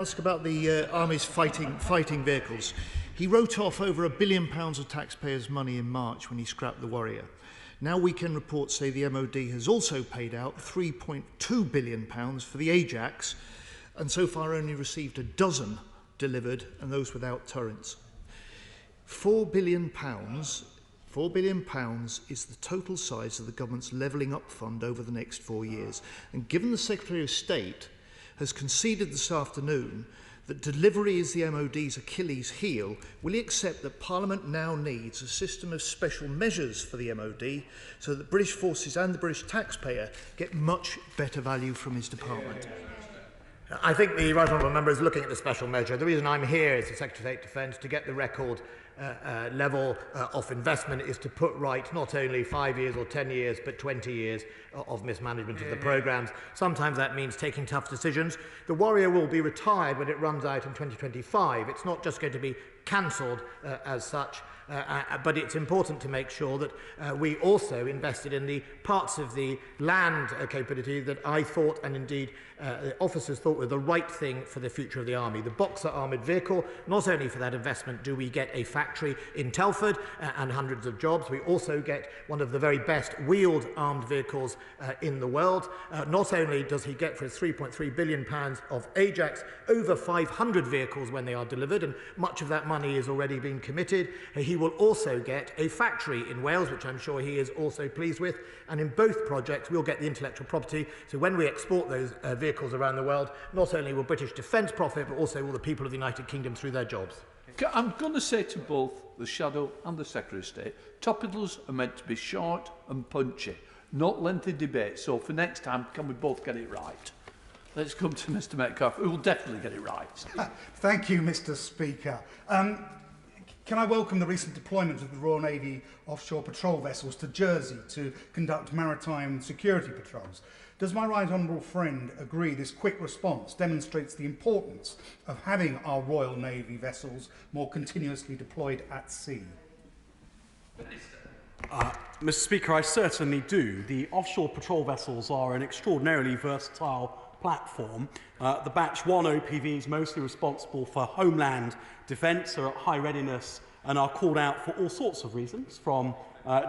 Ask about the Army's fighting vehicles. He wrote off over £1 billion of taxpayers' money in March when he scrapped the Warrior. Now weekend reports say the MOD has also paid out £3.2 billion for the Ajax, and so far only received a dozen delivered, and those without turrets. £4 billion is the total size of the government's levelling up fund over the next 4 years. And given the Secretary of State has conceded this afternoon that delivery is the MOD's Achilles heel, will he accept that Parliament now needs a system of special measures for the MOD so that British forces and the British taxpayer get much better value from his department? I think the Right Honourable Member is looking at the special measure. The reason I'm here as the Secretary of State Defence to get the record level of investment is to put right not only 5 years or 10 years but 20 years of mismanagement of the programmes. Sometimes that means taking tough decisions. The Warrior will be retired when it runs out in 2025. It's not just going to be cancelled as such. But it's important to make sure that we also invested in the parts of the land capability that I thought, and indeed the officers thought, were the right thing for the future of the Army. The Boxer armoured vehicle, not only for that investment do we get a factory in Telford and hundreds of jobs, we also get one of the very best wheeled armed vehicles in the world. Not only does he get for his £3.3 billion of Ajax over 500 vehicles when they are delivered, and much of that money is already being committed, he will also get a factory in Wales, which I'm sure he is also pleased with, and in both projects we'll get the intellectual property, so when we export those vehicles around the world, not only will British defence profit, but also will the people of the United Kingdom through their jobs. I'm going to say to both the Shadow and the Secretary of State, topicals are meant to be short and punchy, not lengthy debate, so for next time, can we both get it right? Let's come to Mr Metcalfe, who will definitely get it right. Thank you, Mr Speaker. Can I welcome the recent deployment of the Royal Navy offshore patrol vessels to Jersey to conduct maritime security patrols? Does my right honourable friend agree this quick response demonstrates the importance of having our Royal Navy vessels more continuously deployed at sea? Mr Speaker, I certainly do. The offshore patrol vessels are an extraordinarily versatile platform. The Batch 1 OPVs, mostly responsible for homeland defence, are at high readiness and are called out for all sorts of reasons, from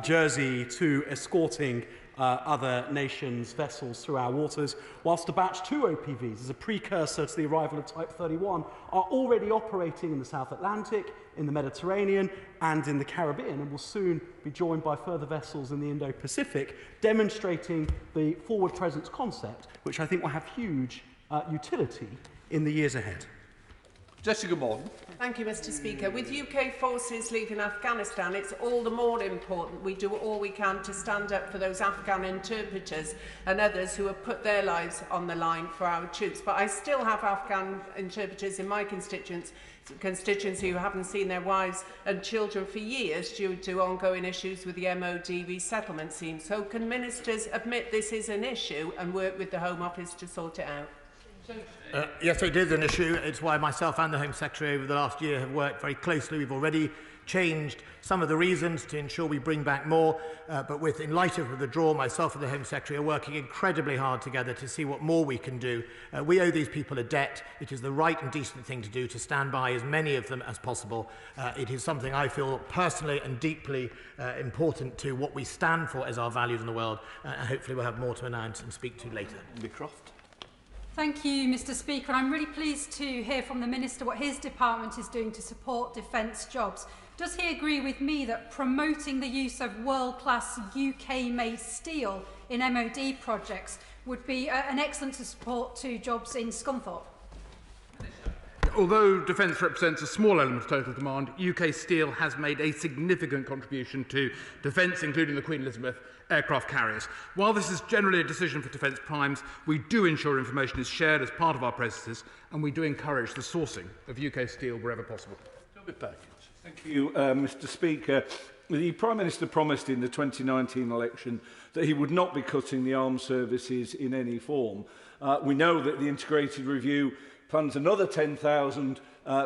Jersey to escorting other nations' vessels through our waters, whilst the Batch 2 OPVs, as a precursor to the arrival of Type 31, are already operating in the South Atlantic, in the Mediterranean and in the Caribbean, and will soon be joined by further vessels in the Indo-Pacific, demonstrating the forward presence concept, which I think will have huge utility in the years ahead. Jessica Morgan. Thank you, Mr Speaker. With UK forces leaving Afghanistan, it's all the more important we do all we can to stand up for those Afghan interpreters and others who have put their lives on the line for our troops. But I still have Afghan interpreters in my constituency who haven't seen their wives and children for years due to ongoing issues with the MOD resettlement scheme. So can ministers admit this is an issue and work with the Home Office to sort it out? Yes, it is an issue. It's why myself and the Home Secretary over the last year have worked very closely. We've already changed some of the reasons to ensure we bring back more, but in light of the withdrawal, myself and the Home Secretary are working incredibly hard together to see what more we can do. We owe these people a debt. It is the right and decent thing to do, to stand by as many of them as possible. It is something I feel personally and deeply important to what we stand for as our values in the world, and hopefully we'll have more to announce and speak to later. Croft. Thank you, Mr Speaker. I'm really pleased to hear from the Minister what his department is doing to support defence jobs. Does he agree with me that promoting the use of world-class UK-made steel in MOD projects would be an excellent support to jobs in Scunthorpe? Although defence represents a small element of total demand, UK steel has made a significant contribution to defence, including the Queen Elizabeth aircraft carriers. While this is generally a decision for defence primes, we do ensure information is shared as part of our processes, and we do encourage the sourcing of UK steel wherever possible. Thank you, Mr Speaker. The Prime Minister promised in the 2019 election that he would not be cutting the armed services in any form. We know that the integrated review plans another 10,000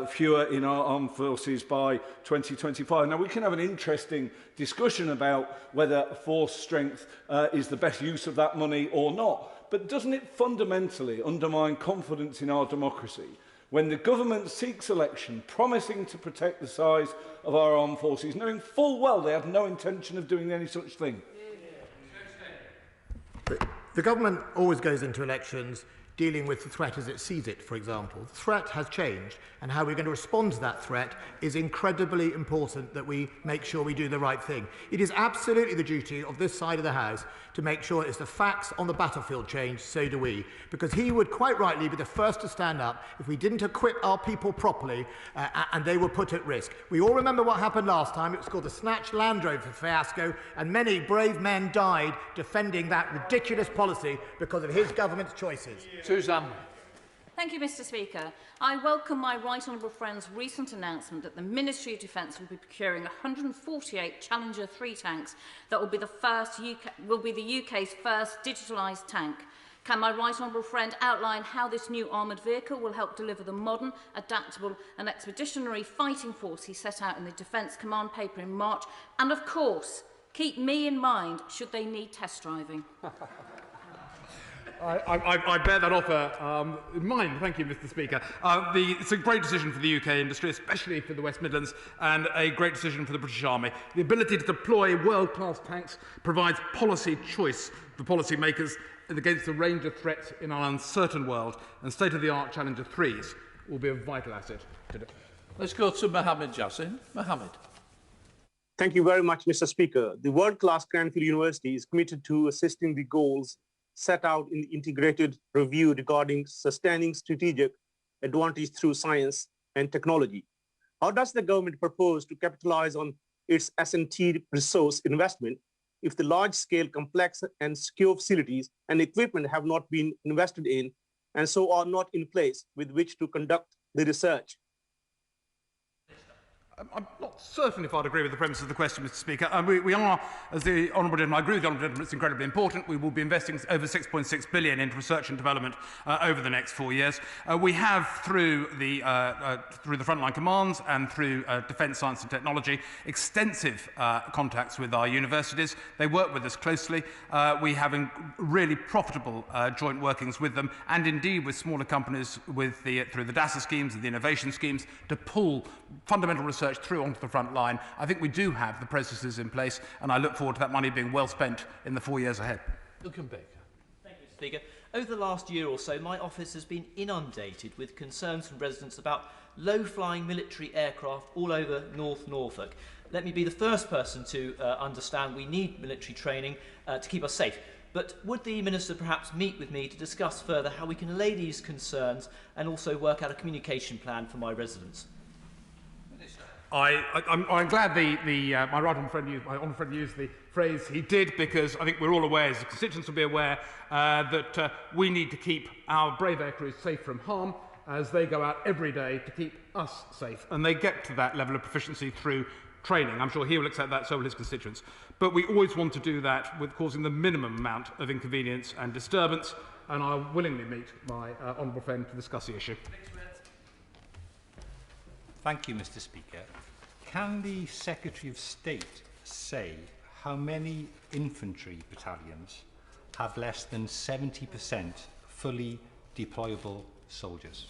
fewer in our armed forces by 2025. Now, we can have an interesting discussion about whether force strength is the best use of that money or not, but doesn't it fundamentally undermine confidence in our democracy when the government seeks election, promising to protect the size of our armed forces, knowing full well they have no intention of doing any such thing? The government always goes into elections dealing with the threat as it sees it, for example. The threat has changed, and how we're going to respond to that threat is incredibly important that we make sure we do the right thing. It is absolutely the duty of this side of the House to make sure as the facts on the battlefield change, so do we. Because he would quite rightly be the first to stand up if we didn't equip our people properly and they were put at risk. We all remember what happened last time. It was called the Snatch Land Rover fiasco, and many brave men died defending that ridiculous policy because of his government's choices. Susan. Thank you, Mr. Speaker. I welcome my right honourable friend's recent announcement that the Ministry of Defence will be procuring 148 Challenger 3 tanks that will be the UK's first digitalised tank. Can my right honourable friend outline how this new armoured vehicle will help deliver the modern, adaptable and expeditionary fighting force he set out in the Defence Command paper in March? And of course, keep me in mind should they need test driving. I bear that offer in mind. Thank you, Mr. Speaker. It's a great decision for the UK industry, especially for the West Midlands, and a great decision for the British Army. The ability to deploy world-class tanks provides policy choice for policymakers against a range of threats in our uncertain world, and state-of-the-art Challenger 3s will be a vital asset to do. Let's go to Mohammed Jassim. Mohammed. Thank you very much, Mr. Speaker. The world-class Cranfield University is committed to assisting the goals set out in the integrated review regarding sustaining strategic advantage through science and technology. How does the government propose to capitalise on its S&T resource investment if the large-scale, complex and secure facilities and equipment have not been invested in and so are not in place with which to conduct the research? I'm not certain if I'd agree with the premise of the question, Mr. Speaker. We are, as the Honourable Gentleman, I agree with the Honourable Gentleman, it's incredibly important. We will be investing over £6.6 billion into research and development over the next 4 years. We have, through the frontline commands and through defence science and technology, extensive contacts with our universities. They work with us closely. We have really profitable joint workings with them, and indeed with smaller companies through the DASA schemes and the innovation schemes to pull fundamental research through onto the front line. I think we do have the processes in place, and I look forward to that money being well spent in the 4 years ahead. Thank you, Speaker. Over the last year or so, my office has been inundated with concerns from residents about low-flying military aircraft all over North Norfolk. Let me be the first person to understand we need military training to keep us safe. But would the Minister perhaps meet with me to discuss further how we can allay these concerns and also work out a communication plan for my residents? I'm glad my right honourable friend used the phrase he did, because I think we're all aware, as the constituents will be aware, that we need to keep our brave air crews safe from harm as they go out every day to keep us safe. And they get to that level of proficiency through training. I'm sure he will accept that, so will his constituents. But we always want to do that with causing the minimum amount of inconvenience and disturbance, and I'll willingly meet my honourable friend to discuss the issue. Thank you, Mr. Speaker. Can the Secretary of State say how many infantry battalions have less than 70% fully deployable soldiers?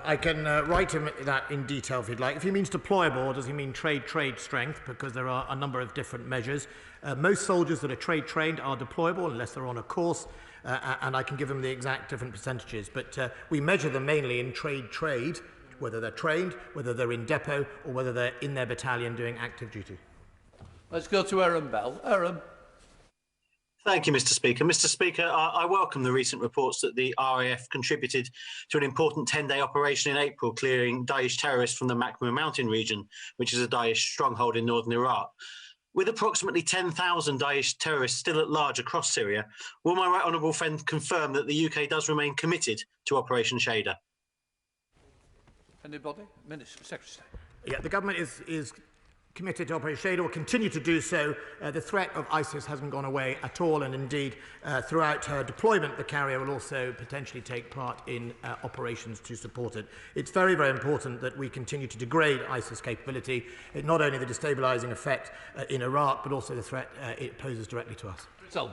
I can write him that in detail if he'd like. If he means deployable, does he mean trade strength? Because there are a number of different measures. Most soldiers that are trade trained are deployable unless they're on a course, and I can give him the exact different percentages. But we measure them mainly in trade, whether they're trained, whether they're in depot, or whether they're in their battalion doing active duty. Let's go to Aaron Bell. Aaron. Thank you, Mr. Speaker. Mr. Speaker, I welcome the recent reports that the RAF contributed to an important 10-day operation in April, clearing Daesh terrorists from the Makmur mountain region, which is a Daesh stronghold in northern Iraq. With approximately 10,000 Daesh terrorists still at large across Syria, will my right honourable friend confirm that the UK does remain committed to Operation Shader? Anybody? Minister, Secretary of State. Yeah, the government is committed to Operation Shader, will continue to do so. The threat of ISIS hasn't gone away at all, and indeed, throughout her deployment, the carrier will also potentially take part in operations to support it. It's very, very important that we continue to degrade ISIS capability, not only the destabilising effect in Iraq, but also the threat it poses directly to us. So,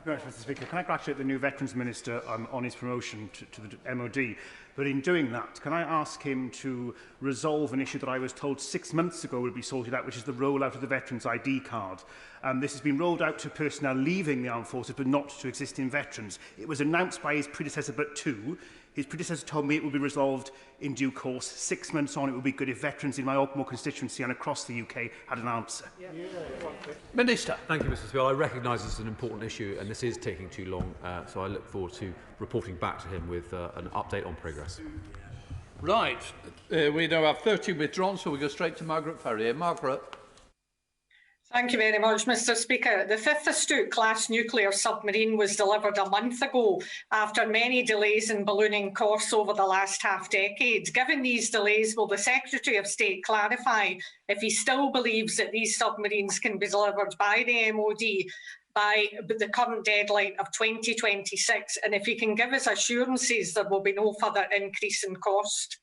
very much, Mr. Speaker. Can I congratulate the new Veterans Minister on his promotion to the MOD? But in doing that, can I ask him to resolve an issue that I was told 6 months ago would be sorted out, which is the rollout of the Veterans ID card? This has been rolled out to personnel leaving the armed forces, but not to existing veterans. It was announced by his predecessor, but two. His predecessor told me it will be resolved in due course. 6 months on, it would be good if veterans in my Ogmore constituency and across the UK had an answer. Minister. Thank you, Mr. Speaker. I recognise this is an important issue and this is taking too long, so I look forward to reporting back to him with an update on progress. Right. We now have 30 withdrawn, so we go straight to Margaret Ferrier. Margaret. Thank you very much, Mr. Speaker. The 5th Astute-class nuclear submarine was delivered a month ago after many delays in ballooning costs over the last half-decade. Given these delays, will the Secretary of State clarify if he still believes that these submarines can be delivered by the MOD by the current deadline of 2026, and if he can give us assurances there will be no further increase in cost?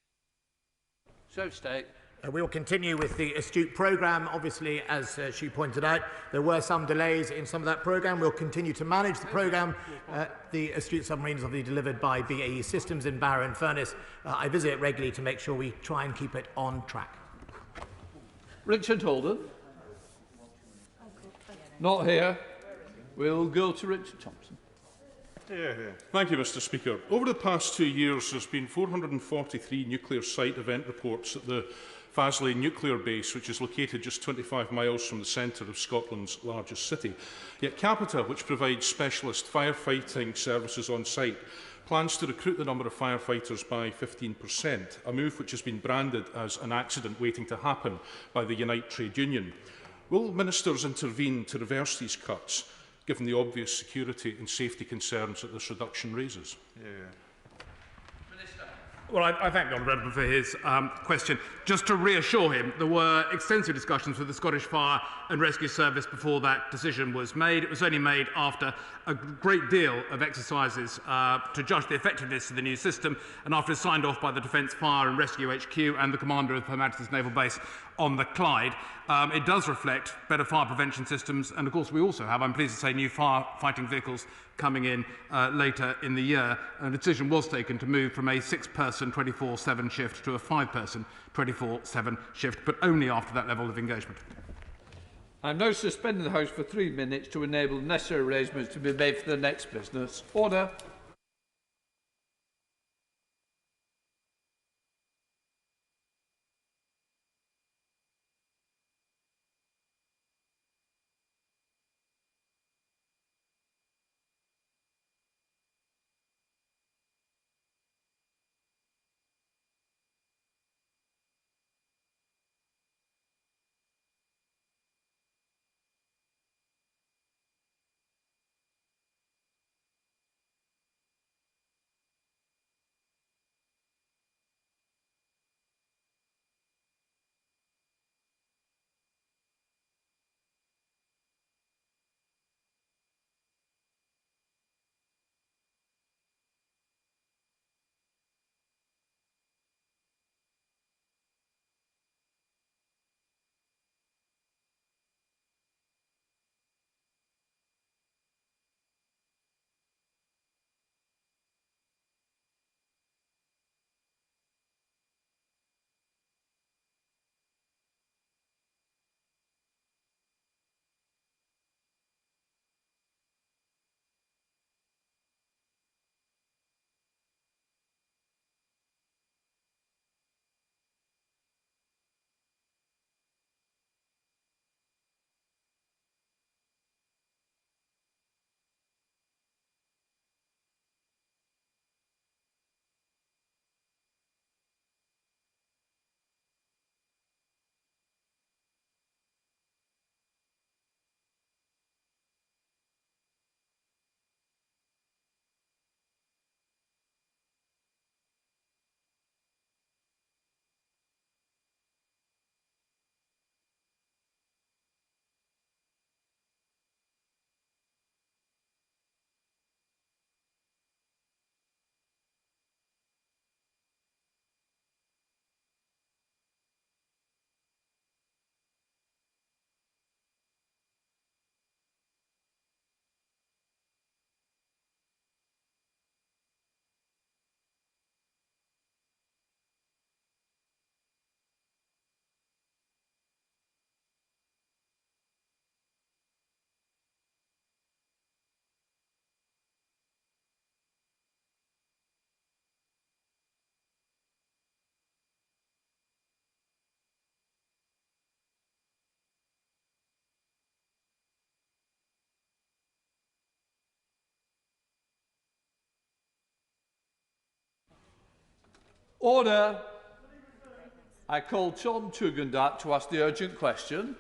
So, State. We will continue with the Astute programme. Obviously, as she pointed out, there were some delays in some of that programme. We'll continue to manage the programme. The Astute submarines will be delivered by BAE Systems in Barrow and Furness. I visit it regularly to make sure we try and keep it on track. Richard Holden. Not here. We'll go to Richard Thompson. Thank you, Mr. Speaker. Over the past 2 years, there's been 443 nuclear site event reports at the Faslane nuclear base, which is located just 25 miles from the centre of Scotland's largest city. Yet Capita, which provides specialist firefighting services on site, plans to recruit the number of firefighters by 15%, a move which has been branded as an accident waiting to happen by the Unite trade union. Will ministers intervene to reverse these cuts, given the obvious security and safety concerns that this reduction raises? Well, I thank the Honourable for his question. Just to reassure him, there were extensive discussions with the Scottish Fire and Rescue Service before that decision was made. It was only made after a great deal of exercises to judge the effectiveness of the new system and after it's signed off by the Defence Fire and Rescue HQ and the Commander of Her Majesty's Naval Base on the Clyde. It does reflect better fire prevention systems, and of course we also have, I'm pleased to say, new firefighting vehicles coming in later in the year. And a decision was taken to move from a 6-person 24/7 shift to a 5-person 24/7 shift, but only after that level of engagement. I'm now suspending the House for 3 minutes to enable necessary arrangements to be made for the next business. Order. Order. I call Tom Tugendhat to ask the urgent question.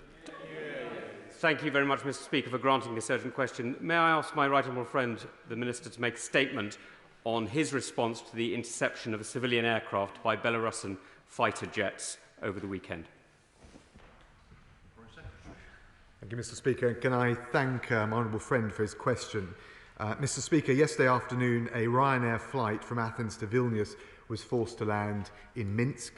Thank you very much, Mr. Speaker, for granting this urgent question. May I ask my right honourable friend, the Minister, to make a statement on his response to the interception of a civilian aircraft by Belarusian fighter jets over the weekend? Thank you, Mr. Speaker. Can I thank my honourable friend for his question? Mr. Speaker, yesterday afternoon, a Ryanair flight from Athens to Vilnius was forced to land in Minsk.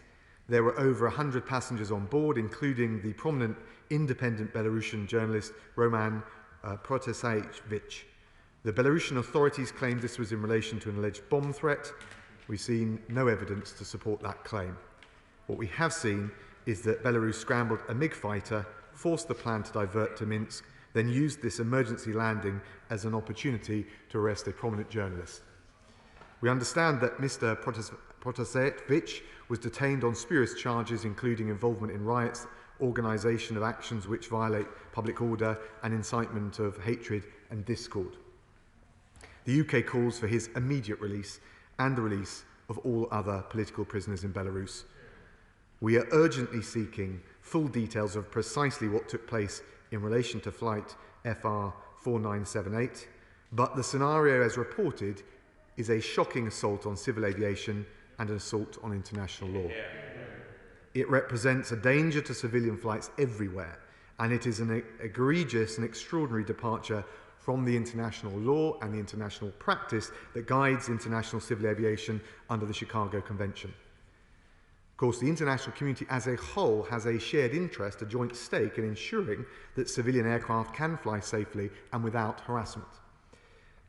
There were over 100 passengers on board, including the prominent independent Belarusian journalist Roman Protasevich. The Belarusian authorities claimed this was in relation to an alleged bomb threat. We've seen no evidence to support that claim. What we have seen is that Belarus scrambled a MiG fighter, forced the plan to divert to Minsk, then used this emergency landing as an opportunity to arrest a prominent journalist. We understand that Mr. Protasevich was detained on spurious charges, including involvement in riots, organisation of actions which violate public order, and incitement of hatred and discord. The UK calls for his immediate release and the release of all other political prisoners in Belarus. We are urgently seeking full details of precisely what took place in relation to flight FR 4978, but the scenario as reported is a shocking assault on civil aviation and an assault on international law. It represents a danger to civilian flights everywhere, and it is an egregious and extraordinary departure from the international law and the international practice that guides international civil aviation under the Chicago Convention. Of course, the international community as a whole has a shared interest, a joint stake in ensuring that civilian aircraft can fly safely and without harassment.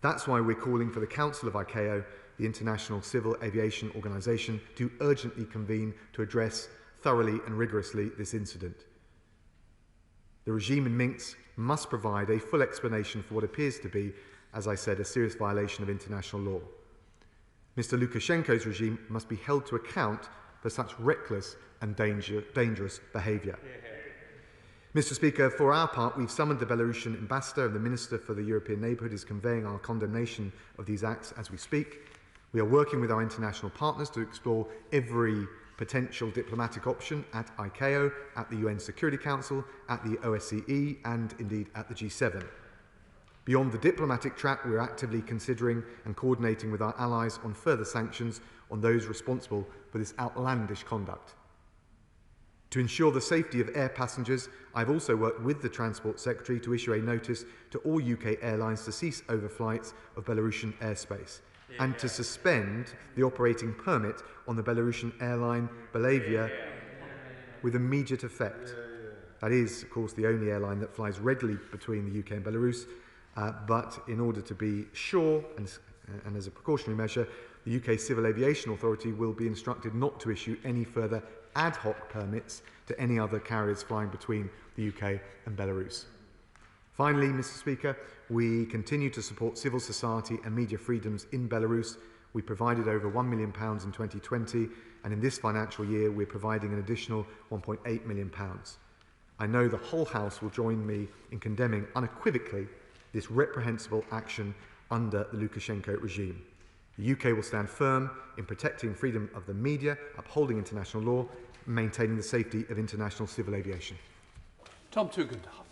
That's why we're calling for the Council of ICAO, the International Civil Aviation Organization, to urgently convene to address thoroughly and rigorously this incident. The regime in Minsk must provide a full explanation for what appears to be, as I said, a serious violation of international law. Mr. Lukashenko's regime must be held to account for such reckless and dangerous behaviour. Mr. Speaker, for our part, we've summoned the Belarusian ambassador, and the Minister for the European Neighbourhood is conveying our condemnation of these acts as we speak. We are working with our international partners to explore every potential diplomatic option at ICAO, at the UN Security Council, at the OSCE, and indeed at the G7. Beyond the diplomatic track, we are actively considering and coordinating with our allies on further sanctions on those responsible for this outlandish conduct. To ensure the safety of air passengers, I've also worked with the Transport Secretary to issue a notice to all UK airlines to cease overflights of Belarusian airspace and to suspend the operating permit on the Belarusian airline Belavia with immediate effect. That is, of course, the only airline that flies regularly between the UK and Belarus, but in order to be sure and as a precautionary measure, the UK Civil Aviation Authority will be instructed not to issue any further ad hoc permits to any other carriers flying between the UK and Belarus. Finally, Mr. Speaker, we continue to support civil society and media freedoms in Belarus. We provided over £1 million in 2020, and in this financial year we're providing an additional £1.8 million. I know the whole House will join me in condemning unequivocally this reprehensible action under the Lukashenko regime. The UK will stand firm in protecting freedom of the media, upholding international law, and maintaining the safety of international civil aviation. Tom Tugendhat.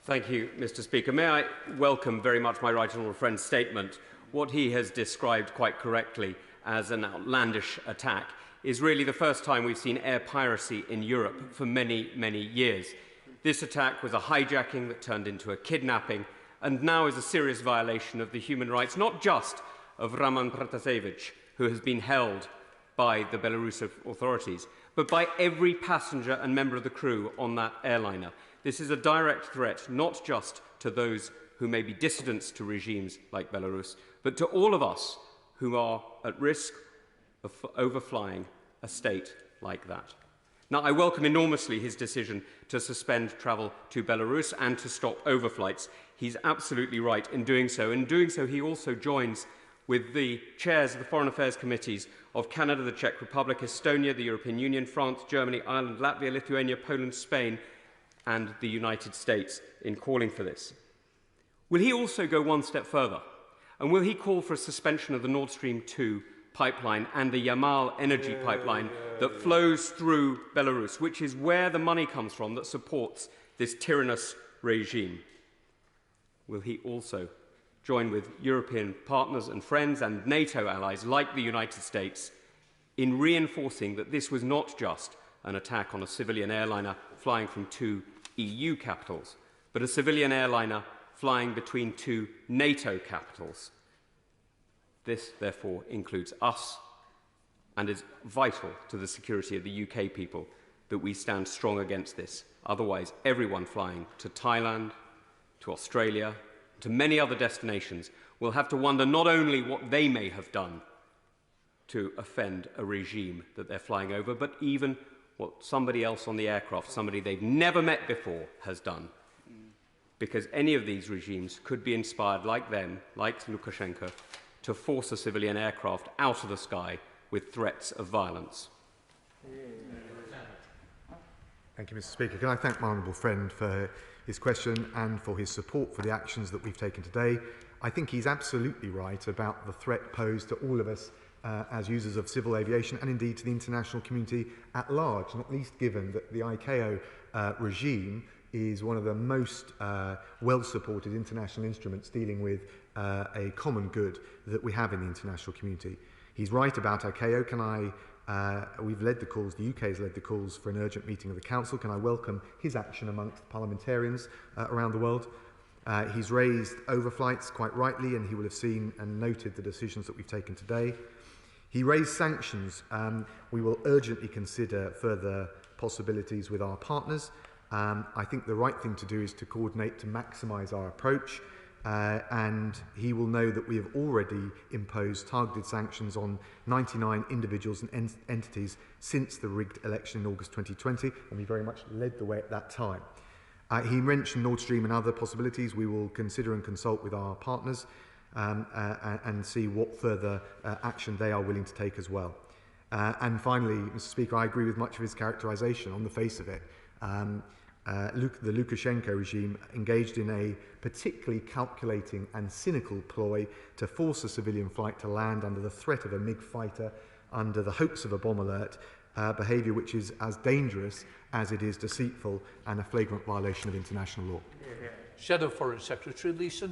Thank you, Mr. Speaker. May I welcome very much my right honourable friend's statement. What he has described quite correctly as an outlandish attack is really the first time we've seen air piracy in Europe for many, many years. This attack was a hijacking that turned into a kidnapping and now is a serious violation of the human rights, not just of Roman Protasevich, who has been held by the Belarus authorities, but by every passenger and member of the crew on that airliner. This is a direct threat not just to those who may be dissidents to regimes like Belarus, but to all of us who are at risk of overflying a state like that. Now, I welcome enormously his decision to suspend travel to Belarus and to stop overflights. He's absolutely right in doing so. In doing so, he also joins with the chairs of the Foreign Affairs Committees of Canada, the Czech Republic, Estonia, the European Union, France, Germany, Ireland, Latvia, Lithuania, Poland, Spain, and the United States in calling for this. Will he also go one step further? And will he call for a suspension of the Nord Stream 2 pipeline and the Yamal energy pipeline that flows through Belarus, which is where the money comes from that supports this tyrannous regime? Will he also join with European partners and friends and NATO allies like the United States in reinforcing that this was not just an attack on a civilian airliner flying from 2 EU capitals, but a civilian airliner flying between 2 NATO capitals? This, therefore, includes us and is vital to the security of the UK people that we stand strong against this. Otherwise, everyone flying to Thailand, to Australia, to many other destinations will have to wonder not only what they may have done to offend a regime that they're flying over, but even what somebody else on the aircraft, somebody they've never met before, has done. Because any of these regimes could be inspired, like them, like Lukashenko, to force a civilian aircraft out of the sky with threats of violence. Thank you, Mr. Speaker. Can I thank my honourable friend for his question and for his support for the actions that we've taken today? I think he's absolutely right about the threat posed to all of us as users of civil aviation and indeed to the international community at large, not least given that the ICAO regime is one of the most well-supported international instruments dealing with a common good that we have in the international community. He's right about ICAO. We've led the calls, the UK has led the calls for an urgent meeting of the Council. Can I welcome his action amongst parliamentarians around the world? He's raised overflights quite rightly, and he will have seen and noted the decisions that we've taken today. He raised sanctions. We will urgently consider further possibilities with our partners. I think the right thing to do is to coordinate to maximise our approach. And he will know that we have already imposed targeted sanctions on 99 individuals and entities since the rigged election in August 2020, and we very much led the way at that time. He mentioned Nord Stream and other possibilities. We will consider and consult with our partners and see what further action they are willing to take as well. And finally, Mr. Speaker, I agree with much of his characterisation on the face of it. The Lukashenko regime engaged in a particularly calculating and cynical ploy to force a civilian flight to land under the threat of a MiG fighter, under the hopes of a bomb alert, behaviour which is as dangerous as it is deceitful and a flagrant violation of international law. Shadow Foreign Secretary Lisa.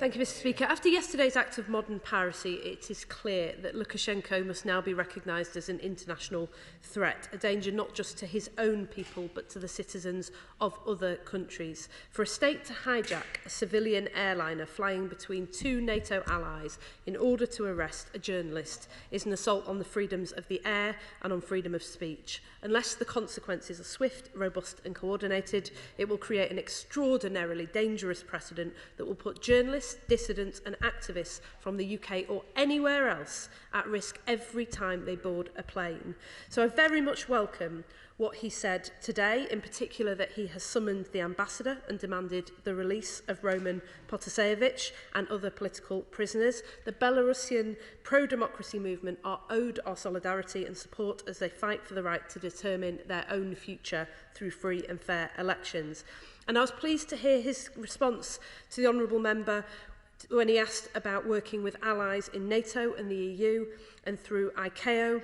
Thank you, Mr. Speaker. After yesterday's act of modern piracy, it is clear that Lukashenko must now be recognised as an international threat, a danger not just to his own people, but to the citizens of other countries. For a state to hijack a civilian airliner flying between 2 NATO allies in order to arrest a journalist is an assault on the freedoms of the air and on freedom of speech. Unless the consequences are swift, robust and coordinated, it will create an extraordinarily dangerous precedent that will put journalists, dissidents and activists from the UK or anywhere else at risk every time they board a plane. So I very much welcome what he said today, in particular that he has summoned the ambassador and demanded the release of Roman Protasevich and other political prisoners. The Belarusian pro-democracy movement are owed our solidarity and support as they fight for the right to determine their own future through free and fair elections. And I was pleased to hear his response to the honourable member when he asked about working with allies in NATO and the EU and through ICAO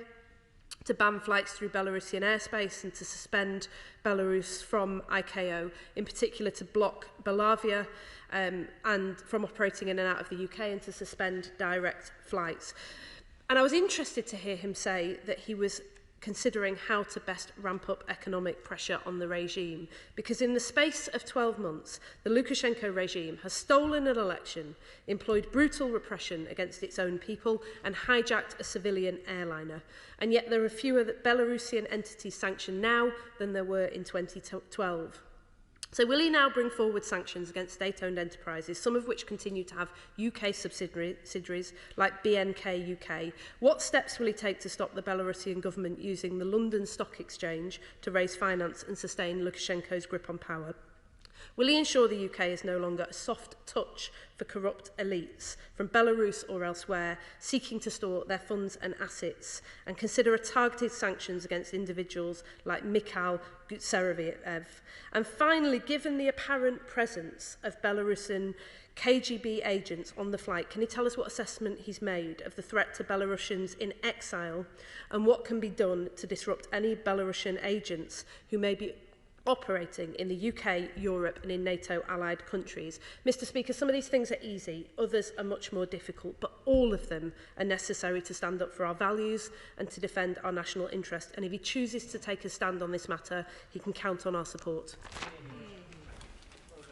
to ban flights through Belarusian airspace and to suspend Belarus from ICAO, in particular to block Belarus and from operating in and out of the UK and to suspend direct flights. And I was interested to hear him say that he was considering how to best ramp up economic pressure on the regime, because in the space of 12 months, the Lukashenko regime has stolen an election, employed brutal repression against its own people, and hijacked a civilian airliner. And yet there are fewer Belarusian entities sanctioned now than there were in 2012. So will he now bring forward sanctions against state-owned enterprises, some of which continue to have UK subsidiaries like BNK UK? What steps will he take to stop the Belarusian government using the London Stock Exchange to raise finance and sustain Lukashenko's grip on power? Will he ensure the UK is no longer a soft touch for corrupt elites from Belarus or elsewhere seeking to store their funds and assets, and consider a targeted sanctions against individuals like Mikhail Gutsereviev? And finally, given the apparent presence of Belarusian KGB agents on the flight, can he tell us what assessment he's made of the threat to Belarusians in exile and what can be done to disrupt any Belarusian agents who may be operating in the UK, Europe and in NATO allied countries? Mr Speaker, some of these things are easy, others are much more difficult, but all of them are necessary to stand up for our values and to defend our national interest. And if he chooses to take a stand on this matter, he can count on our support.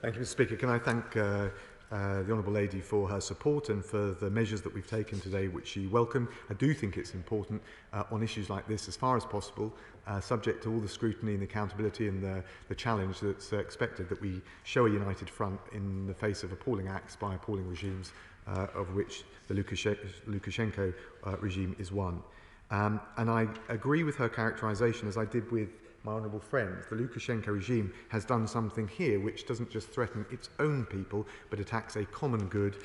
Thank you, Mr Speaker. Can I thank the Honourable Lady for her support and for the measures that we've taken today, which she welcomed. I do think it's important on issues like this, as far as possible, subject to all the scrutiny and the accountability and the challenge that's expected, that we show a united front in the face of appalling acts by appalling regimes, of which the Lukashenko regime is one. And I agree with her characterisation, as I did with my honourable friend. The Lukashenko regime has done something here which doesn't just threaten its own people, but attacks a common good,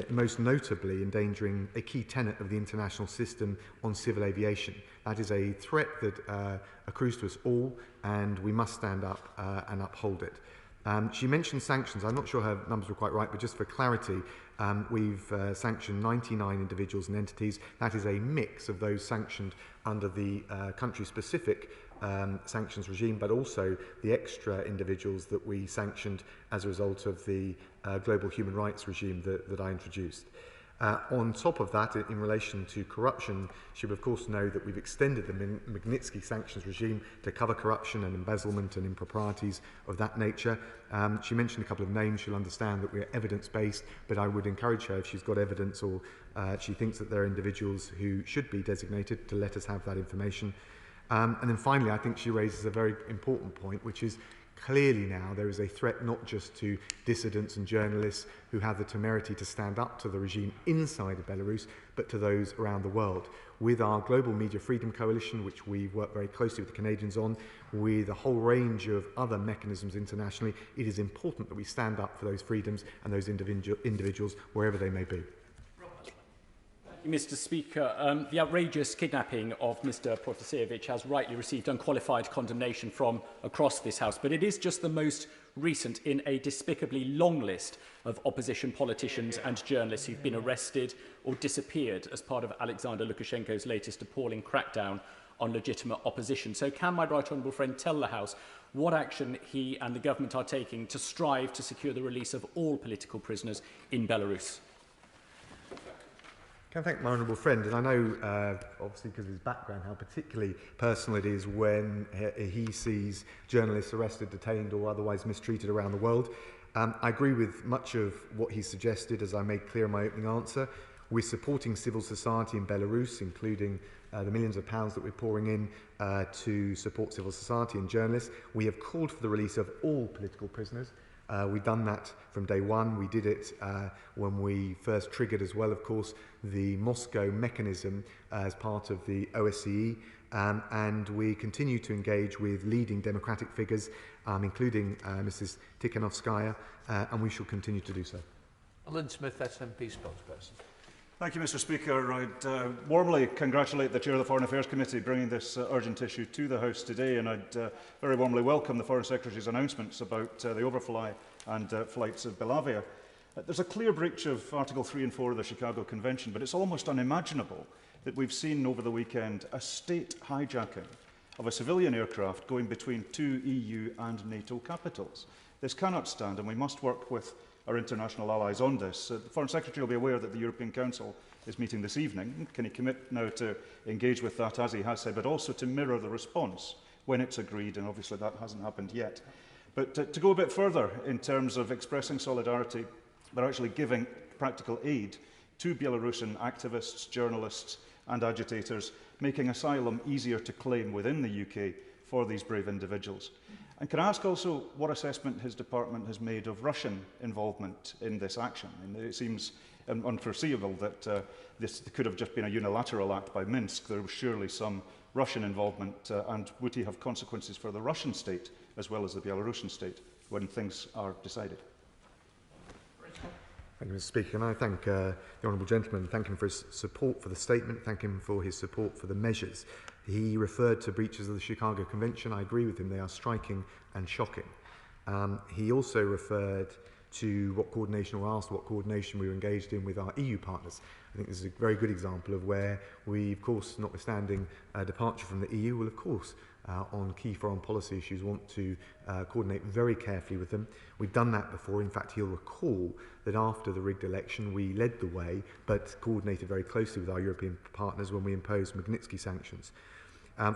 most notably endangering a key tenet of the international system on civil aviation. That is a threat that accrues to us all, and we must stand up and uphold it. She mentioned sanctions. I'm not sure her numbers were quite right, but just for clarity, we've sanctioned 99 individuals and entities. That is a mix of those sanctioned under the country-specific sanctions regime, but also the extra individuals that we sanctioned as a result of the global human rights regime that I introduced. On top of that, in relation to corruption, she would of course know that we've extended the Magnitsky sanctions regime to cover corruption and embezzlement and improprieties of that nature. She mentioned a couple of names. She'll understand that we're evidence-based, but I would encourage her, if she's got evidence or she thinks that there are individuals who should be designated, to let us have that information. And then finally, I think she raises a very important point, which is clearly now there is a threat not just to dissidents and journalists who have the temerity to stand up to the regime inside of Belarus, but to those around the world. With our Global Media Freedom Coalition, which we've worked very closely with the Canadians on, with a whole range of other mechanisms internationally, it is important that we stand up for those freedoms and those individuals wherever they may be. Mr Speaker, the outrageous kidnapping of Mr Protasevich has rightly received unqualified condemnation from across this House, but it is just the most recent in a despicably long list of opposition politicians and journalists who've been arrested or disappeared as part of Alexander Lukashenko's latest appalling crackdown on legitimate opposition. So can my right honourable friend tell the House what action he and the government are taking to strive to secure the release of all political prisoners in Belarus? Can I thank my honourable friend, and I know, obviously because of his background, how particularly personal it is when he sees journalists arrested, detained or otherwise mistreated around the world. I agree with much of what he suggested, as I made clear in my opening answer. We're supporting civil society in Belarus, including the millions of pounds that we're pouring in to support civil society and journalists. We have called for the release of all political prisoners. We've done that from day one. We did it when we first triggered as well, of course, the Moscow mechanism as part of the OSCE, and we continue to engage with leading democratic figures, including Mrs. Tikhanovskaya, and we shall continue to do so. Alan Smith, SNP spokesperson. Thank you, Mr Speaker. I'd warmly congratulate the Chair of the Foreign Affairs Committee bringing this urgent issue to the House today, and I'd very warmly welcome the Foreign Secretary's announcements about the overfly and flights of Belavia. There's a clear breach of Article 3 and 4 of the Chicago Convention, but it's almost unimaginable that we've seen over the weekend a state hijacking of a civilian aircraft going between two EU and NATO capitals. This cannot stand, and we must work with our international allies on this. The Foreign Secretary will be aware that the European Council is meeting this evening. Can he commit now to engage with that, as he has said, but also to mirror the response when it's agreed, and obviously that hasn't happened yet. But to go a bit further in terms of expressing solidarity, but actually giving practical aid to Belarusian activists, journalists and agitators, making asylum easier to claim within the UK for these brave individuals. And can I ask also what assessment his department has made of Russian involvement in this action? And it seems unforeseeable that this could have just been a unilateral act by Minsk. There was surely some Russian involvement, and would he have consequences for the Russian state as well as the Belarusian state? when things are decided. Thank you, Mr. Speaker. And I thank the honourable gentleman, thank him for his support for the statement, thank him for his support for the measures. He referred to breaches of the Chicago Convention. I agree with him, they are striking and shocking. He also referred to what coordination, or asked what coordination we were engaged in with our EU partners. I think this is a very good example of where we, of course, notwithstanding departure from the EU, will, of course, on key foreign policy issues, want to coordinate very carefully with them. We've done that before. In fact, he'll recall that after the rigged election, we led the way, but coordinated very closely with our European partners when we imposed Magnitsky sanctions.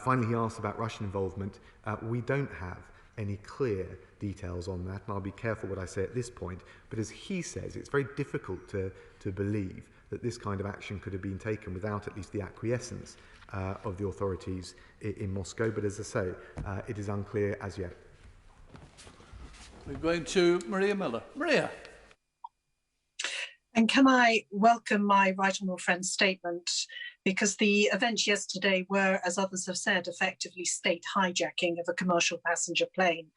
Finally, he asked about Russian involvement. We don't have any clear details on that, and I'll be careful what I say at this point, but as he says, it's very difficult to believe that this kind of action could have been taken without at least the acquiescence of the authorities in Moscow, but as I say, it is unclear as yet. We're going to Maria Miller. Maria. And can I welcome my right honourable friend's statement, because the events yesterday were, as others have said, effectively state hijacking of a commercial passenger plane.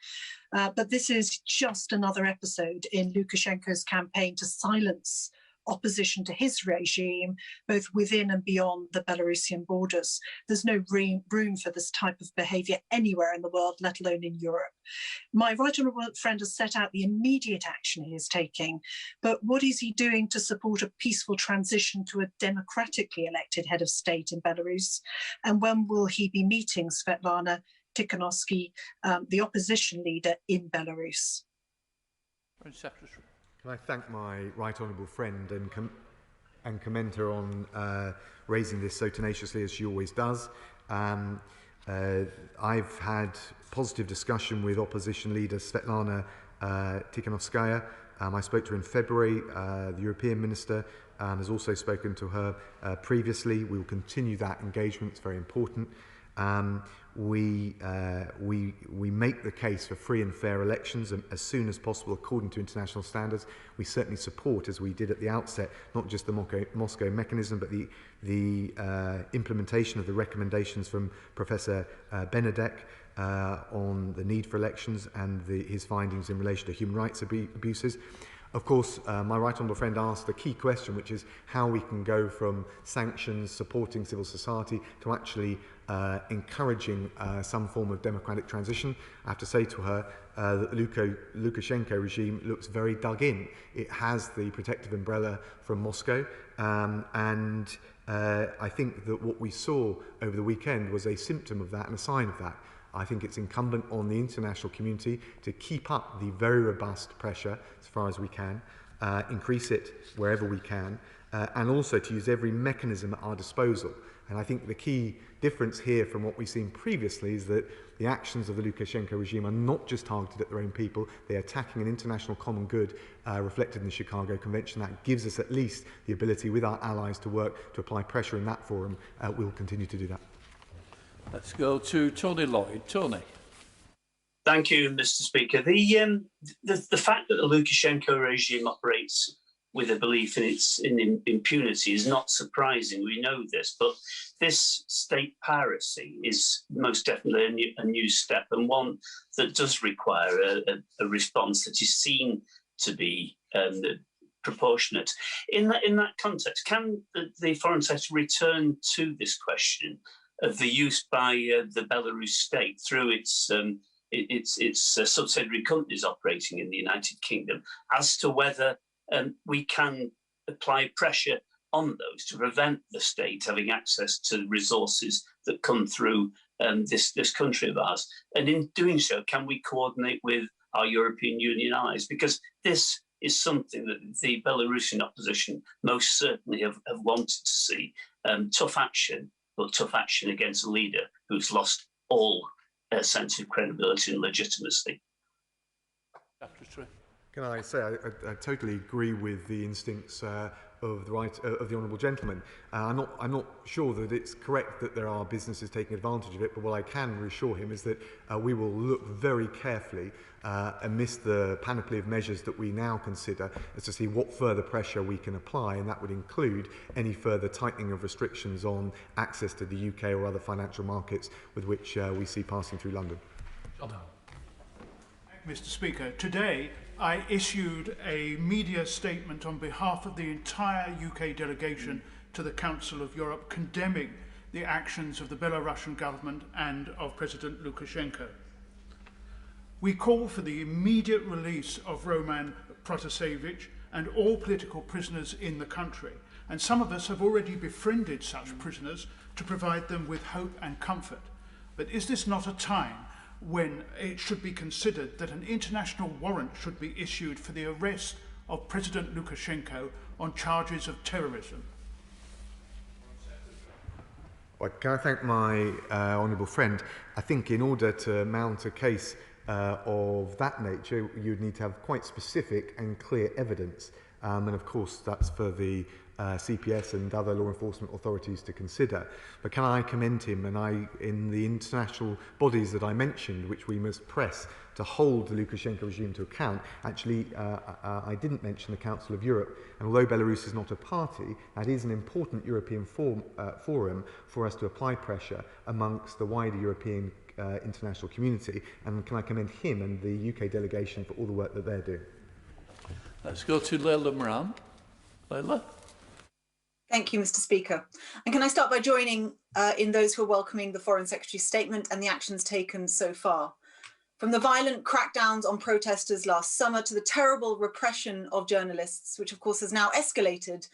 But this is just another episode in Lukashenko's campaign to silence opposition to his regime, both within and beyond the Belarusian borders. There's no room for this type of behaviour anywhere in the world, let alone in Europe. My right honourable friend has set out the immediate action he is taking, but what is he doing to support a peaceful transition to a democratically elected head of state in Belarus? And when will he be meeting Svetlana Tikhanovsky, the opposition leader in Belarus? Foreign Secretary. Can I thank my right honourable friend and commend her on raising this so tenaciously as she always does. I've had positive discussion with opposition leader Svetlana Tikhanovskaya. I spoke to her in February. The European Minister has also spoken to her previously. We will continue that engagement. It's very important. We make the case for free and fair elections as soon as possible according to international standards. We certainly support, as we did at the outset, not just the Moscow mechanism, but the implementation of the recommendations from Professor Benedek on the need for elections and his findings in relation to human rights abuses. Of course, my right honourable friend asked the key question, which is how we can go from sanctions, supporting civil society, to actually encouraging some form of democratic transition. I have to say to her that the Lukashenko regime looks very dug in. It has the protective umbrella from Moscow, and I think that what we saw over the weekend was a symptom of that and a sign of that. I think it's incumbent on the international community to keep up the very robust pressure as far as we can, increase it wherever we can, and also to use every mechanism at our disposal. And I think the key difference here from what we've seen previously is that the actions of the Lukashenko regime are not just targeted at their own people, they're attacking an international common good reflected in the Chicago Convention. That gives us at least the ability with our allies to work to apply pressure in that forum. We'll continue to do that. Let's go to Tony Lloyd. Tony. Thank you, Mr. Speaker. The fact that the Lukashenko regime operates with a belief in impunity is not surprising. We know this, but this state piracy is most definitely a new step, and one that does require a response that is seen to be proportionate. In that context, can the Foreign Secretary return to this question of the use by the Belarus state through its subsidiary companies operating in the United Kingdom as to whether we can apply pressure on those to prevent the state having access to resources that come through this country of ours? And in doing so, can we coordinate with our European Union allies? Because this is something that the Belarusian opposition most certainly have wanted to see. Tough action, but tough action against a leader who's lost all sense of credibility and legitimacy. Can I say I totally agree with the instincts of the honourable gentleman. I'm not sure that it's correct that there are businesses taking advantage of it, but what I can reassure him is that we will look very carefully amidst the panoply of measures that we now consider as to see what further pressure we can apply, and that would include any further tightening of restrictions on access to the UK or other financial markets with which we see passing through London. Mr. Speaker. Today, I issued a media statement on behalf of the entire UK delegation to the Council of Europe condemning the actions of the Belarusian government and of President Lukashenko. We call for the immediate release of Roman Protasevich and all political prisoners in the country, and some of us have already befriended such prisoners to provide them with hope and comfort. But is this not a time when it should be considered that an international warrant should be issued for the arrest of President Lukashenko on charges of terrorism? Well, can I thank my honourable friend? I think in order to mount a case of that nature, you'd need to have quite specific and clear evidence. And of course, that's for the CPS and other law enforcement authorities to consider. But can I commend him, and in the international bodies that I mentioned, which we must press to hold the Lukashenko regime to account, actually I didn't mention the Council of Europe, and although Belarus is not a party, that is an important European forum for us to apply pressure amongst the wider European international community, and can I commend him and the UK delegation for all the work that they're doing. Let's go to Leila Moran. Leila? Thank you, Mr. Speaker. And can I start by joining in those who are welcoming the Foreign Secretary's statement and the actions taken so far. From the violent crackdowns on protesters last summer to the terrible repression of journalists, which of course has now escalated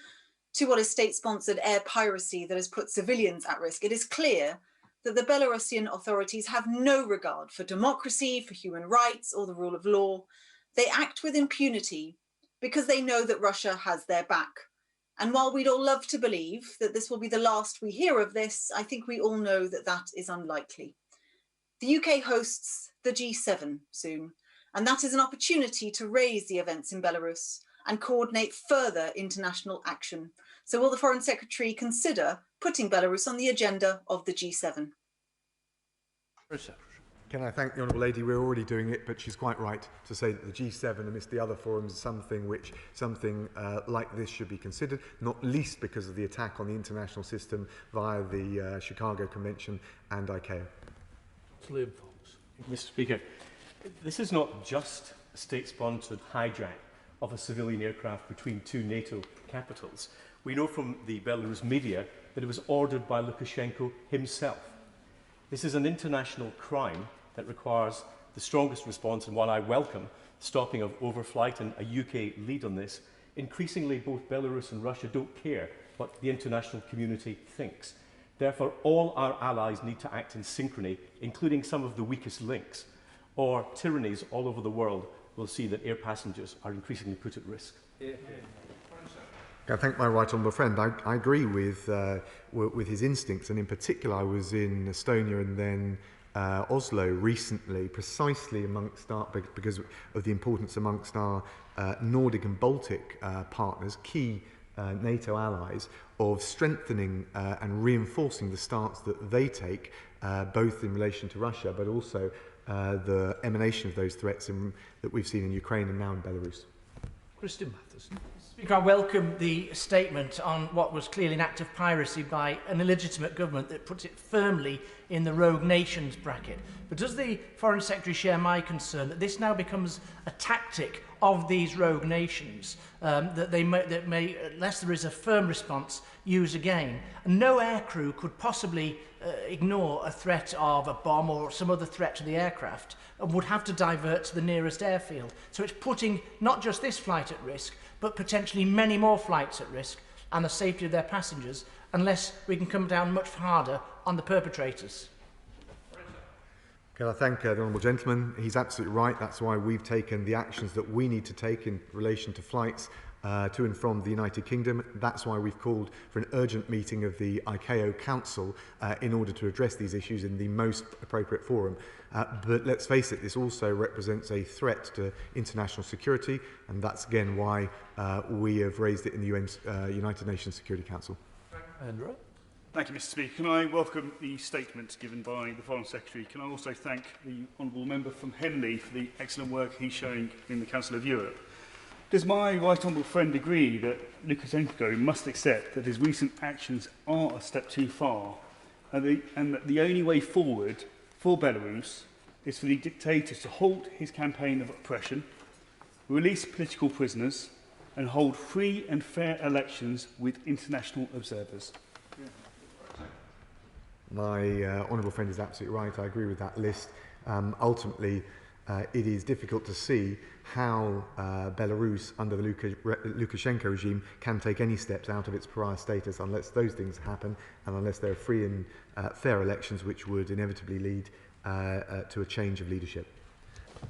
to what is state-sponsored air piracy that has put civilians at risk, it is clear that the Belarusian authorities have no regard for democracy, for human rights, or the rule of law. They act with impunity because they know that Russia has their back. And while we'd all love to believe that this will be the last we hear of this, I think we all know that that is unlikely. The UK hosts the G7 soon, and that is an opportunity to raise the events in Belarus and coordinate further international action. So will the Foreign Secretary consider putting Belarus on the agenda of the G7? Can I thank the Honourable Lady? We're already doing it, but she's quite right to say that the G7 amidst the other forums is something like this should be considered, not least because of the attack on the international system via the Chicago Convention and ICAO. Mr. Speaker, this is not just a state-sponsored hijack of a civilian aircraft between two NATO capitals. We know from the Belarus media that it was ordered by Lukashenko himself. This is an international crime that requires the strongest response, and while I welcome stopping of overflight and a UK lead on this, increasingly both Belarus and Russia don't care what the international community thinks. Therefore, all our allies need to act in synchrony, including some of the weakest links, or tyrannies all over the world will see that air passengers are increasingly put at risk. I thank my right honourable friend. I agree with his instincts, and in particular I was in Estonia and then Oslo recently, precisely because of the importance amongst our Nordic and Baltic partners, key NATO allies, of strengthening and reinforcing the stance that they take, both in relation to Russia, but also the emanation of those threats that we've seen in Ukraine and now in Belarus. Christian Matheson. Speaker, I welcome the statement on what was clearly an act of piracy by an illegitimate government that puts it firmly in the rogue nations bracket. But does the Foreign Secretary share my concern that this now becomes a tactic of these rogue nations that may, unless there is a firm response, use again? And no aircrew could possibly ignore a threat of a bomb or some other threat to the aircraft and would have to divert to the nearest airfield. So it's putting not just this flight at risk, but potentially many more flights at risk and the safety of their passengers, unless we can come down much harder on the perpetrators. Can I thank the honourable gentleman? He's absolutely right. That's why we've taken the actions that we need to take in relation to flights to and from the United Kingdom. That's why we've called for an urgent meeting of the ICAO Council in order to address these issues in the most appropriate forum. But let's face it, this also represents a threat to international security, and that's again why we have raised it in the United Nations Security Council. Andrew? Thank you, Mr. Speaker. Can I welcome the statement given by the Foreign Secretary? Can I also thank the honourable member from Henley for the excellent work he's showing in the Council of Europe? Does my right honourable friend agree that Lukashenko must accept that his recent actions are a step too far and that the only way forward for Belarus is for the dictator to halt his campaign of oppression, release political prisoners, and hold free and fair elections with international observers. My honourable friend is absolutely right. I agree with that list. Ultimately, it is difficult to see how Belarus, under the Lukashenko regime, can take any steps out of its pariah status unless those things happen and unless there are free and fair elections, which would inevitably lead to a change of leadership.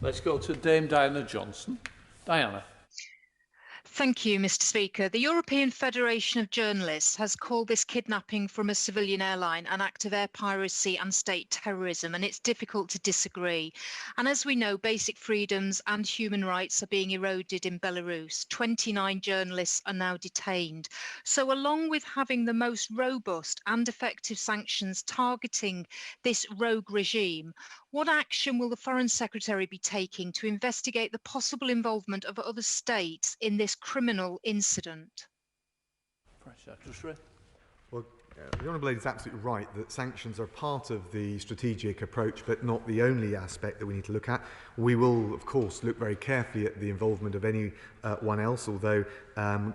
Let's go to Dame Diana Johnson. Diana. Thank you, Mr. Speaker. The European Federation of Journalists has called this kidnapping from a civilian airline an act of air piracy and state terrorism, and it's difficult to disagree. And as we know, basic freedoms and human rights are being eroded in Belarus. 29 journalists are now detained. So along with having the most robust and effective sanctions targeting this rogue regime, what action will the Foreign Secretary be taking to investigate the possible involvement of other states in this criminal incident? Well, the Honourable Lady is absolutely right that sanctions are part of the strategic approach, but not the only aspect that we need to look at. We will, of course, look very carefully at the involvement of anyone else, although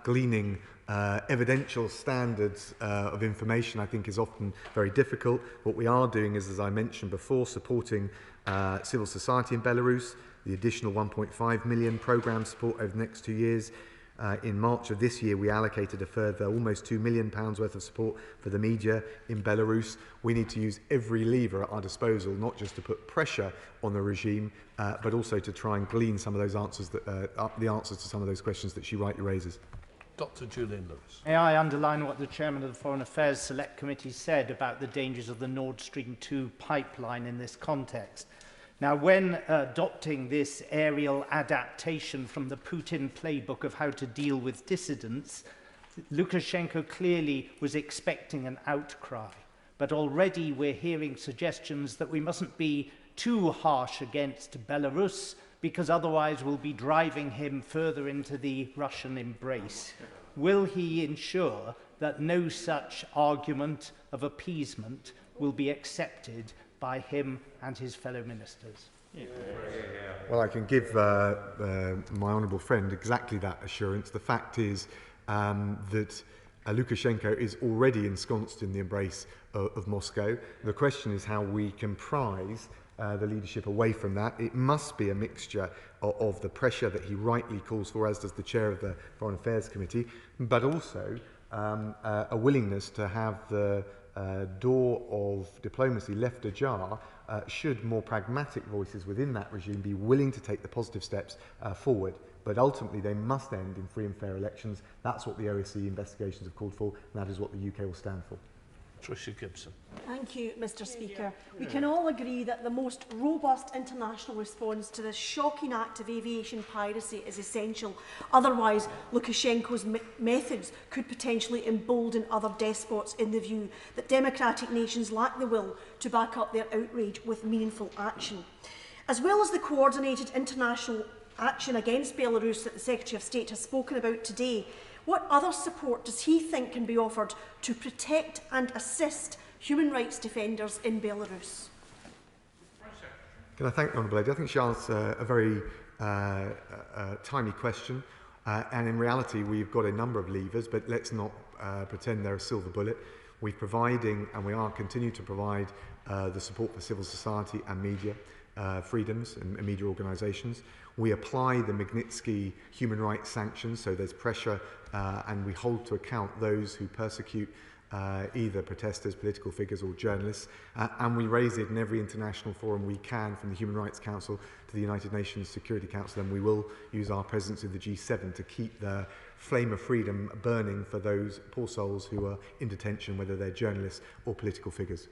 gleaning evidential standards of information, I think, is often very difficult. What we are doing is, as I mentioned before, supporting civil society in Belarus, the additional 1.5 million programme support over the next 2 years. In March of this year, we allocated a further almost £2 million worth of support for the media in Belarus. We need to use every lever at our disposal, not just to put pressure on the regime, but also to try and glean some of those answers, the answers to some of those questions that she rightly raises. Dr. Julian Lewis. May I underline what the Chairman of the Foreign Affairs Select Committee said about the dangers of the Nord Stream 2 pipeline in this context? Now, when adopting this aerial adaptation from the Putin playbook of how to deal with dissidents, Lukashenko clearly was expecting an outcry. But already we're hearing suggestions that we mustn't be too harsh against Belarus, because otherwise we'll be driving him further into the Russian embrace. Will he ensure that no such argument of appeasement will be accepted by him and his fellow ministers? Well, I can give my honourable friend exactly that assurance. The fact is that Lukashenko is already ensconced in the embrace of Moscow. The question is how we can prise the leadership away from that. It must be a mixture of the pressure that he rightly calls for, as does the chair of the Foreign Affairs Committee, but also a willingness to have the door of diplomacy left ajar should more pragmatic voices within that regime be willing to take the positive steps forward. But ultimately they must end in free and fair elections. That's what the OSCE investigations have called for, and that is what the UK will stand for. Tricia Gibson. Thank you, Mr. Speaker. We can all agree that the most robust international response to this shocking act of aviation piracy is essential. Otherwise, Lukashenko's methods could potentially embolden other despots in the view that democratic nations lack the will to back up their outrage with meaningful action. As well as the coordinated international action against Belarus that the Secretary of State has spoken about today, what other support does he think can be offered to protect and assist human rights defenders in Belarus? Can I thank the Honourable Lady? I think she asked a very timely question. And in reality, we've got a number of levers, but let's not pretend they're a silver bullet. We're providing, and we are continuing to provide, the support for civil society and media freedoms and media organisations. We apply the Magnitsky human rights sanctions, so there's pressure, and we hold to account those who persecute either protesters, political figures or journalists, and we raise it in every international forum we can, from the Human Rights Council to the United Nations Security Council, and we will use our presence in the G7 to keep the flame of freedom burning for those poor souls who are in detention, whether they're journalists or political figures.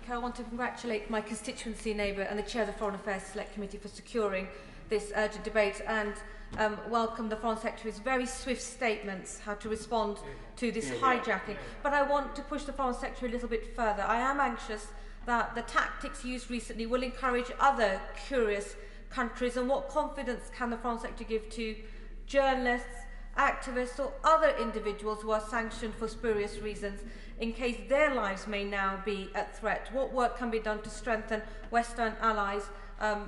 I want to congratulate my constituency neighbour and the Chair of the Foreign Affairs Select Committee for securing this urgent debate, and welcome the Foreign Secretary's very swift statements how to respond to this hijacking. But I want to push the Foreign Secretary a little bit further. I am anxious that the tactics used recently will encourage other curious countries, and what confidence can the Foreign Secretary give to journalists, activists or other individuals who are sanctioned for spurious reasons in case their lives may now be at threat? What work can be done to strengthen Western allies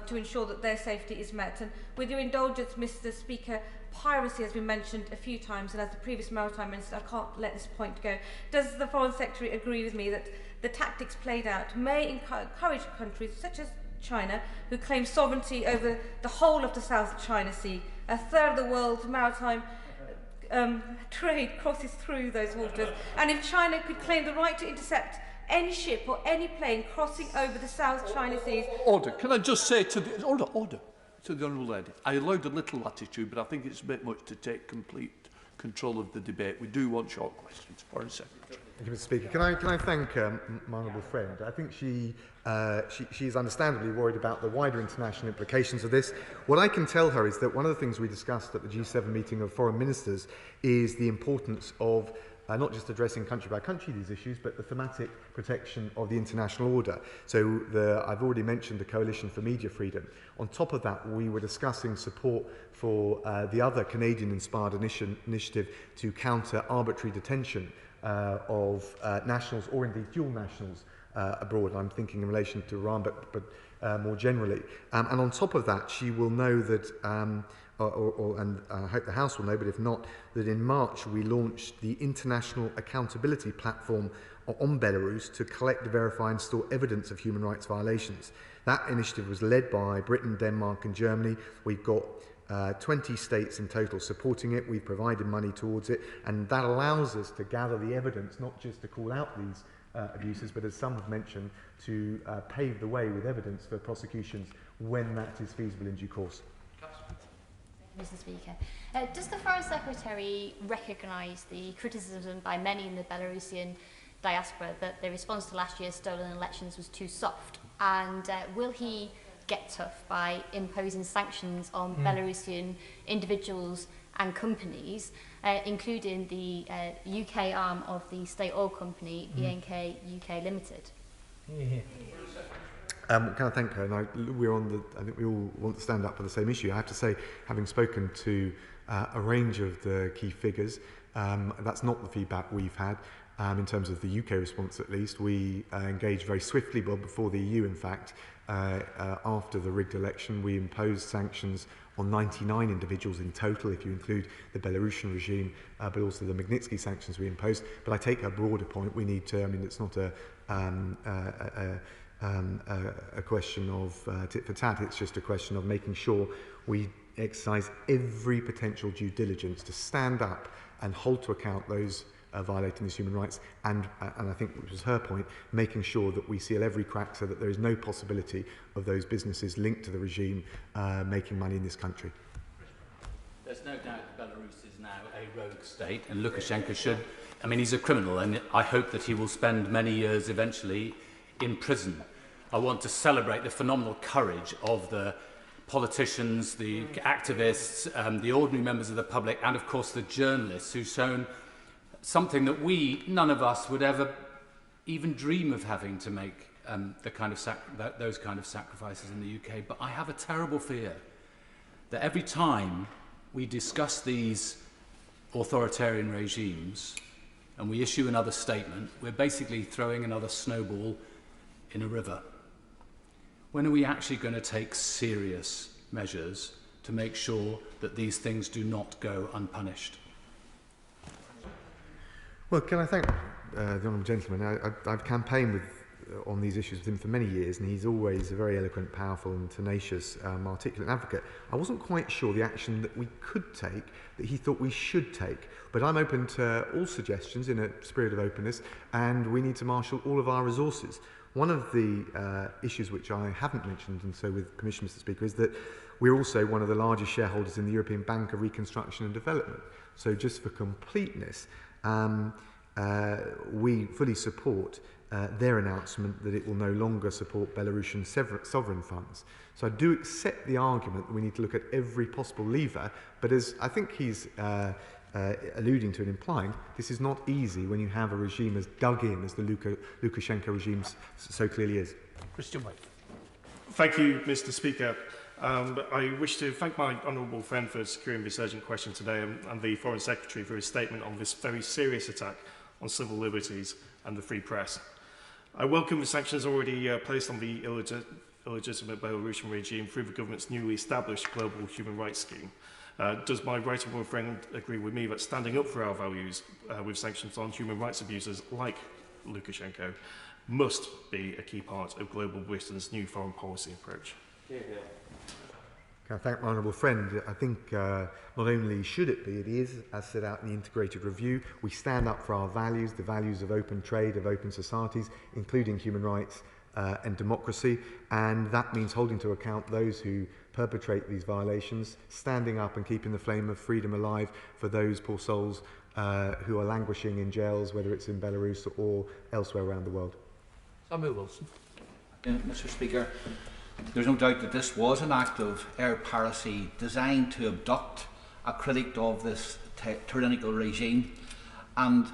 to ensure that their safety is met? And with your indulgence, Mr. Speaker, piracy has been mentioned a few times, and as the previous Maritime Minister, I can't let this point go. Does the Foreign Secretary agree with me that the tactics played out may encourage countries such as China, who claim sovereignty over the whole of the South China Sea? A third of the world's maritime trade crosses through those waters, and if China could claim the right to intercept any ship or any plane crossing over the South China Seas... Order. Can I just say to the... Order. To the Honourable Lady. I allowed a little latitude, but I think it's a bit much to take complete control of the debate. We do want short questions. Foreign Secretary. Thank you, Mr. Speaker. Can I thank my honourable friend? I think she's understandably worried about the wider international implications of this. What I can tell her is that one of the things we discussed at the G7 meeting of foreign ministers is the importance of not just addressing country by country these issues, but the thematic protection of the international order. So I've already mentioned the Coalition for Media Freedom. On top of that, we were discussing support for the other Canadian-inspired initiative to counter arbitrary detention of nationals or indeed dual nationals abroad. I'm thinking in relation to Iran, but more generally. And on top of that, she will know that, and I hope the House will know, but if not, that in March we launched the International Accountability Platform on Belarus to collect, verify and store evidence of human rights violations. That initiative was led by Britain, Denmark and Germany. We've got 20 states in total supporting it. We've provided money towards it, and that allows us to gather the evidence, not just to call out these abuses, but as some have mentioned, to pave the way with evidence for prosecutions when that is feasible in due course. Mr. Speaker, does the Foreign Secretary recognise the criticism by many in the Belarusian diaspora that the response to last year's stolen elections was too soft? And will he get tough by imposing sanctions on Belarusian individuals and companies, including the UK arm of the state oil company, BNK UK Limited? Can I thank her? And I think we all want to stand up for the same issue. I have to say, having spoken to a range of the key figures, that's not the feedback we've had. In terms of the UK response, at least, we engaged very swiftly, well before the EU, in fact. After the rigged election, we imposed sanctions on 99 individuals in total, if you include the Belarusian regime, but also the Magnitsky sanctions we imposed. But I take her broader point. We need to, I mean, it's not a question of tit for tat, it's just a question of making sure we exercise every potential due diligence to stand up and hold to account those violating these human rights, and I think, which was her point, making sure that we seal every crack so that there is no possibility of those businesses linked to the regime making money in this country. There's no doubt that Belarus is now a rogue state, and Lukashenko should, I mean, he's a criminal, and I hope that he will spend many years eventually in prison. I want to celebrate the phenomenal courage of the politicians, the activists, the ordinary members of the public, and of course the journalists who've shown something that none of us would ever even dream of having to make those kind of sacrifices in the UK. But I have a terrible fear that every time we discuss these authoritarian regimes and we issue another statement, we're basically throwing another snowball in a river. When are we actually going to take serious measures to make sure that these things do not go unpunished? Well, can I thank the honourable gentleman? I've campaigned on these issues with him for many years, and he's always a very eloquent, powerful and tenacious, articulate advocate. I wasn't quite sure the action that we could take, that he thought we should take, but I'm open to all suggestions in a spirit of openness, and we need to marshal all of our resources. One of the issues which I haven't mentioned, and so with permission, Mr. Speaker, is that we're also one of the largest shareholders in the European Bank of Reconstruction and Development. So just for completeness, we fully support their announcement that it will no longer support Belarusian sovereign funds. So I do accept the argument that we need to look at every possible lever, but as I think he's alluding to and implying, this is not easy when you have a regime as dug in as the Lukashenko regime so clearly is. Christian White. Thank you, Mr. Speaker. I wish to thank my honourable friend for securing this urgent question today, and the Foreign Secretary for his statement on this very serious attack on civil liberties and the free press. I welcome the sanctions already placed on the illegitimate Belarusian regime through the government's newly established global human rights scheme. Does my right honourable friend agree with me that standing up for our values with sanctions on human rights abusers like Lukashenko must be a key part of global Britain's new foreign policy approach? Can I thank my honourable friend? I think not only should it be, it is, as set out in the integrated review. We stand up for our values, the values of open trade, of open societies, including human rights and democracy, and that means holding to account those who perpetrate these violations, standing up and keeping the flame of freedom alive for those poor souls who are languishing in jails, whether it's in Belarus or elsewhere around the world. Samuel Wilson. Mr. Speaker, there's no doubt that this was an act of air piracy designed to abduct a critic of this tyrannical regime, and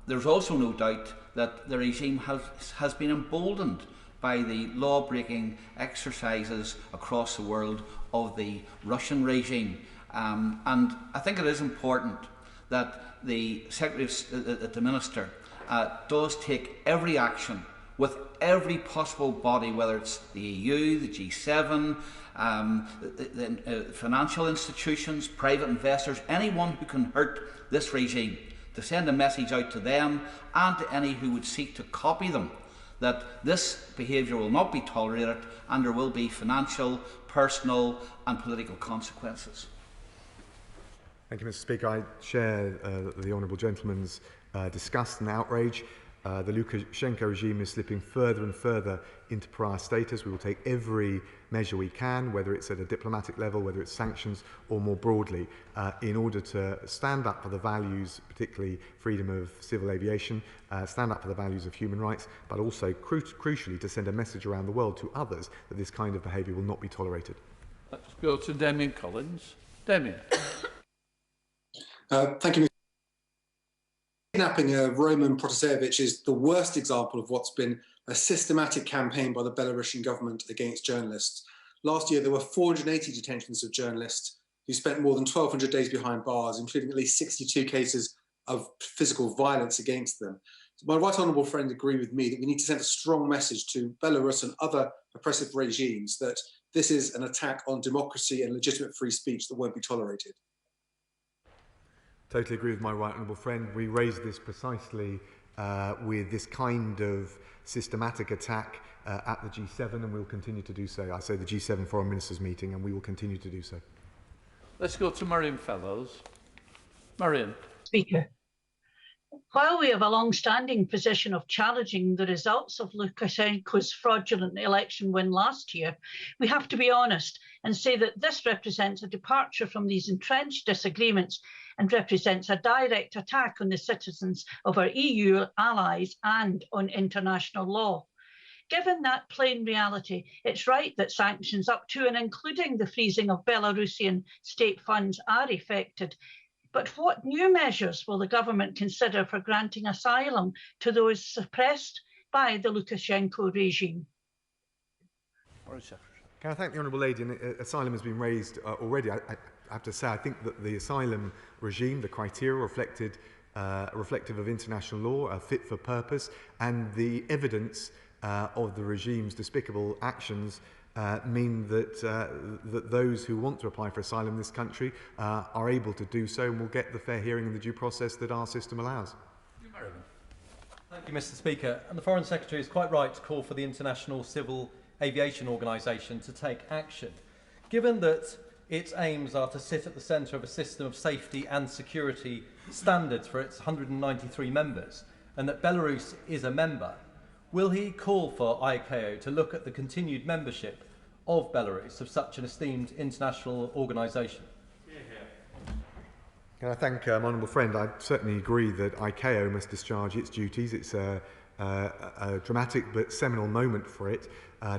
there's also no doubt that the regime has been emboldened by the law-breaking exercises across the world of the Russian regime. And I think it is important that the Minister does take every action with every possible body, whether it's the EU, the G7, financial institutions, private investors, anyone who can hurt this regime, to send a message out to them and to any who would seek to copy them, that this behaviour will not be tolerated and there will be financial, personal and political consequences. Thank you, Mr. Speaker. I share the honourable gentleman's disgust and outrage. The Lukashenko regime is slipping further and further into pariah status. We will take every measure we can, whether it's at a diplomatic level, whether it's sanctions or more broadly, in order to stand up for the values, particularly freedom of civil aviation, stand up for the values of human rights, but also crucially to send a message around the world to others that this kind of behaviour will not be tolerated. Let's go to Damien Collins. Damien. Thank you, Mr. Kidnapping of Roman Protasevich is the worst example of what's been a systematic campaign by the Belarusian government against journalists. Last year, there were 480 detentions of journalists who spent more than 1,200 days behind bars, including at least 62 cases of physical violence against them. So my right honourable friend agree with me that we need to send a strong message to Belarus and other oppressive regimes that this is an attack on democracy and legitimate free speech that won't be tolerated. Totally agree with my right honourable friend. We raised this precisely with this kind of systematic attack at the G7, and we will continue to do so. I say the G7 Foreign Ministers meeting, and we will continue to do so. Let's go to Marion Fellows. Marion. Speaker, while we have a long-standing position of challenging the results of Lukashenko's fraudulent election win last year, we have to be honest and say that this represents a departure from these entrenched disagreements and represents a direct attack on the citizens of our EU allies and on international law. Given that plain reality, it's right that sanctions up to and including the freezing of Belarusian state funds are effected. But what new measures will the government consider for granting asylum to those suppressed by the Lukashenko regime? Can I thank the honourable lady? And asylum has been raised already. I have to say, I think that the asylum regime, the criteria reflective of international law, are fit for purpose, and the evidence of the regime's despicable actions mean that that those who want to apply for asylum in this country are able to do so and will get the fair hearing and the due process that our system allows. Thank you, Mr. Speaker. And the Foreign Secretary is quite right to call for the International Civil Aviation Organisation to take action. Given that its aims are to sit at the centre of a system of safety and security standards for its 193 members, and that Belarus is a member, will he call for ICAO to look at the continued membership of Belarus of such an esteemed international organisation? Can I thank my honourable friend? I certainly agree that ICAO must discharge its duties. It's a dramatic but seminal moment for it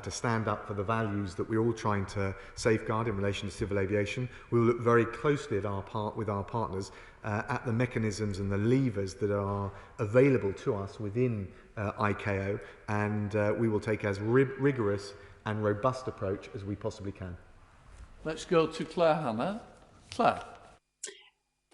to stand up for the values that we're all trying to safeguard in relation to civil aviation. We will look very closely at with our partners at the mechanisms and the levers that are available to us within ICAO, and we will take as rigorous and robust approach as we possibly can. Let's go to Claire Hanna. Claire.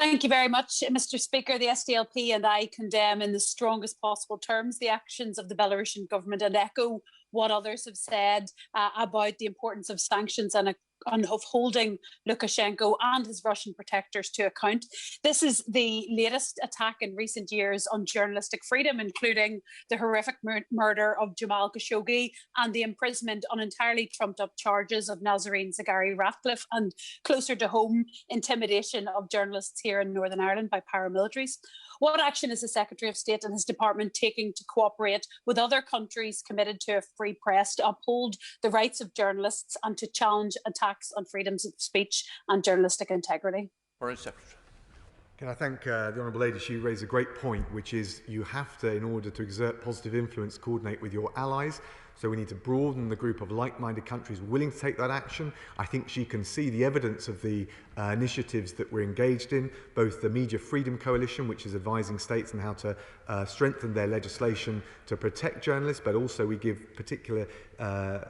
Thank you very much, Mr. Speaker. The SDLP and I condemn in the strongest possible terms the actions of the Belarusian government and echo what others have said about the importance of sanctions and of holding Lukashenko and his Russian protectors to account. This is the latest attack in recent years on journalistic freedom, including the horrific murder of Jamal Khashoggi and the imprisonment on entirely trumped-up charges of Nazarene Zaghari Ratcliffe, and closer to home, intimidation of journalists here in Northern Ireland by paramilitaries. What action is the Secretary of State and his department taking to cooperate with other countries committed to a free press to uphold the rights of journalists and to challenge attacks on freedoms of speech and journalistic integrity? Foreign Secretary. Can I thank the Honourable Lady? She raised a great point, which is you have to, in order to exert positive influence, coordinate with your allies. So we need to broaden the group of like-minded countries willing to take that action. I think she can see the evidence of the initiatives that we're engaged in, both the Media Freedom Coalition, which is advising states on how to strengthen their legislation to protect journalists, but also we give particular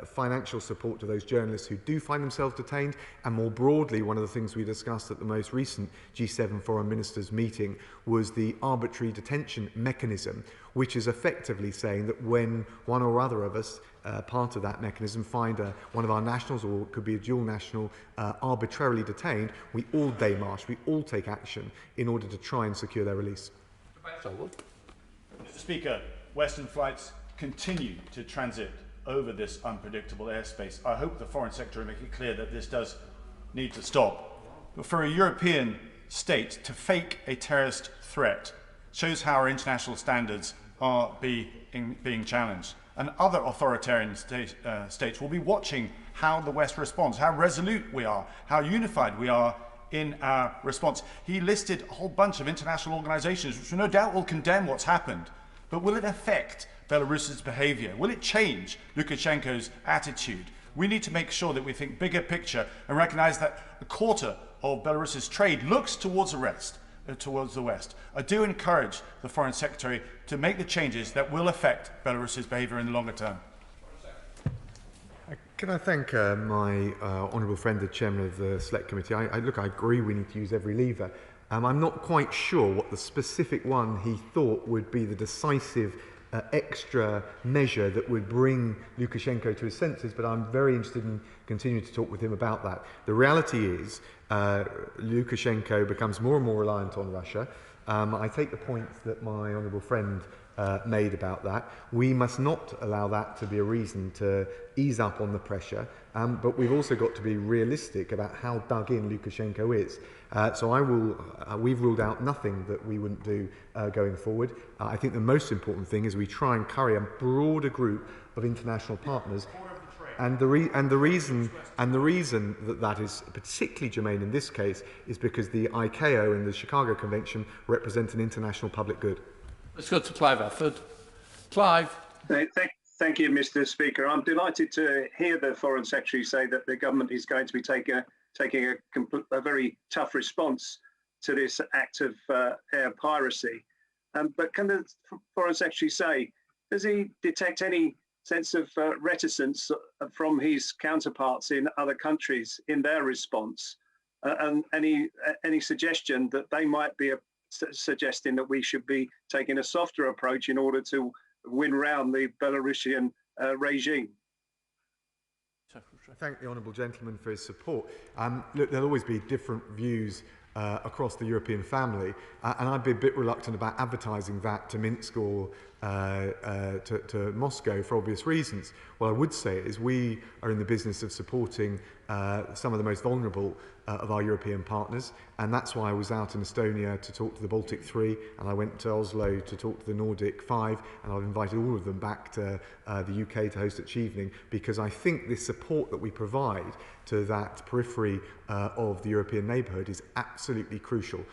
financial support to those journalists who do find themselves detained. And more broadly, one of the things we discussed at the most recent G7 Foreign Ministers meeting was the arbitrary detention mechanism, which is effectively saying that when one or other of us, part of that mechanism, find one of our nationals, or it could be a dual national, arbitrarily detained, we all démarche, we all take action in order to try and secure their release. Mr. Speaker, Western flights continue to transit over this unpredictable airspace. I hope the Foreign Secretary will make it clear that this does need to stop. But for a European state to fake a terrorist threat shows how our international standards are being challenged. And other authoritarian states will be watching how the West responds, how resolute we are, how unified we are in our response. He listed a whole bunch of international organizations which no doubt will condemn what's happened. But will it affect Belarus's behavior? Will it change Lukashenko's attitude? We need to make sure that we think bigger picture and recognize that a quarter of Belarus's trade looks towards the West. I do encourage the Foreign Secretary to make the changes that will affect Belarus's behaviour in the longer term. Can I thank my honourable friend, the chairman of the Select Committee? I agree we need to use every lever. I'm not quite sure what the specific one he thought would be the decisive extra measure that would bring Lukashenko to his senses, but I'm very interested in continuing to talk with him about that. The reality is Lukashenko becomes more and more reliant on Russia. I take the points that my honourable friend made about that. We must not allow that to be a reason to ease up on the pressure, but we've also got to be realistic about how dug in Lukashenko is. We've ruled out nothing that we wouldn't do going forward. I think the most important thing is we try and carry a broader group of international partners. And the reason that is particularly germane in this case is because the ICAO and the Chicago Convention represent an international public good. Let's go to Clive Efford. Clive. Thank you, Mr. Speaker. I'm delighted to hear the Foreign Secretary say that the government is going to be taking a very tough response to this act of air piracy. But can the Foreign Secretary say, does he detect any sense of reticence from his counterparts in other countries in their response, and any suggestion that they might be suggesting that we should be taking a softer approach in order to win round the Belarusian regime? I thank the honourable gentleman for his support. Look, there'll always be different views across the European family, and I'd be a bit reluctant about advertising that to Minsk or to Moscow for obvious reasons. What I would say is we are in the business of supporting some of the most vulnerable of our European partners, and that's why I was out in Estonia to talk to the Baltic 3, and I went to Oslo to talk to the Nordic 5, and I've invited all of them back to the UK to host at Chevening, because I think this support that we provide to that periphery of the European neighbourhood is absolutely crucial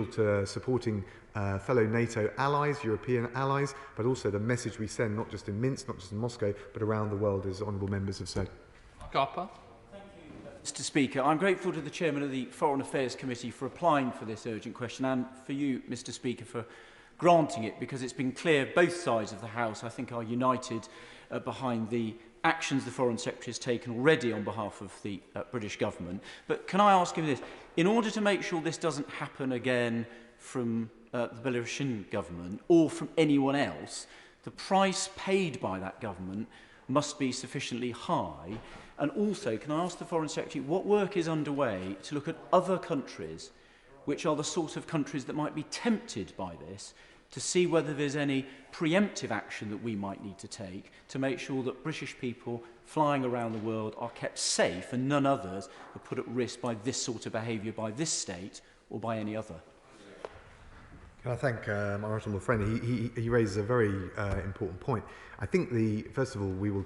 to supporting fellow NATO allies, European allies, but also the message we send not just in Minsk, not just in Moscow, but around the world, as honourable members have said. Garpa. Mr. Speaker, I'm grateful to the Chairman of the Foreign Affairs Committee for applying for this urgent question, and for you, Mr. Speaker, for granting it, because it's been clear both sides of the House, I think, are united behind the actions the Foreign Secretary has taken already on behalf of the British government. But can I ask him this? In order to make sure this doesn't happen again from the Belarusian government or from anyone else, the price paid by that government must be sufficiently high. And also, can I ask the Foreign Secretary what work is underway to look at other countries which are the sort of countries that might be tempted by this, to see whether there's any preemptive action that we might need to take to make sure that British people flying around the world are kept safe and none others are put at risk by this sort of behaviour by this state or by any other. Can I thank my honourable friend? He raises a very important point. I think, first of all, we will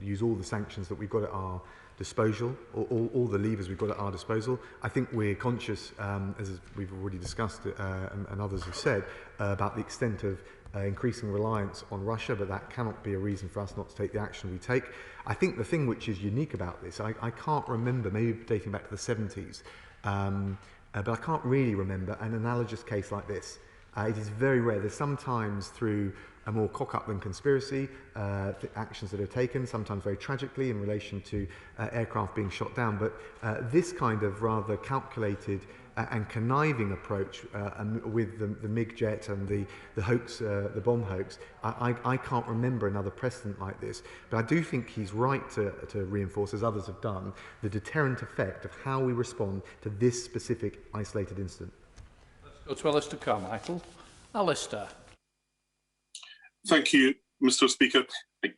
use all the sanctions that we've got at our disposal, or all the levers we've got at our disposal. I think we're conscious, as we've already discussed and others have said, about the extent of increasing reliance on Russia, but that cannot be a reason for us not to take the action we take. I think the thing which is unique about this, I can't remember, maybe dating back to the 70s, but I can't really remember an analogous case like this. It is very rare. There's sometimes through a more cock-up-than-conspiracy actions that are taken, sometimes very tragically in relation to aircraft being shot down. But this kind of rather calculated and conniving approach with the MiG jet and the hoax, the bomb hoax, I can't remember another precedent like this. But I do think he's right to reinforce, as others have done, the deterrent effect of how we respond to this specific isolated incident. Let's go to Alistair Carmichael. Alistair. Thank you, Mr. Speaker.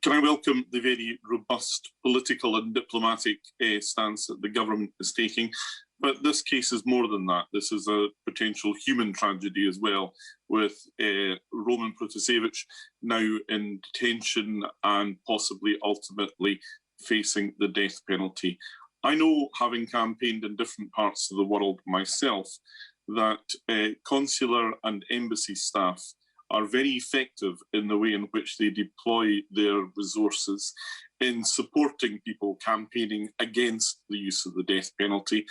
Can I welcome the very robust political and diplomatic stance that the government is taking? But this case is more than that. This is a potential human tragedy as well, with Roman Protasevich now in detention and possibly ultimately facing the death penalty. I know, having campaigned in different parts of the world myself, that consular and embassy staff are very effective in the way in which they deploy their resources in supporting people campaigning against the use of the death penalty.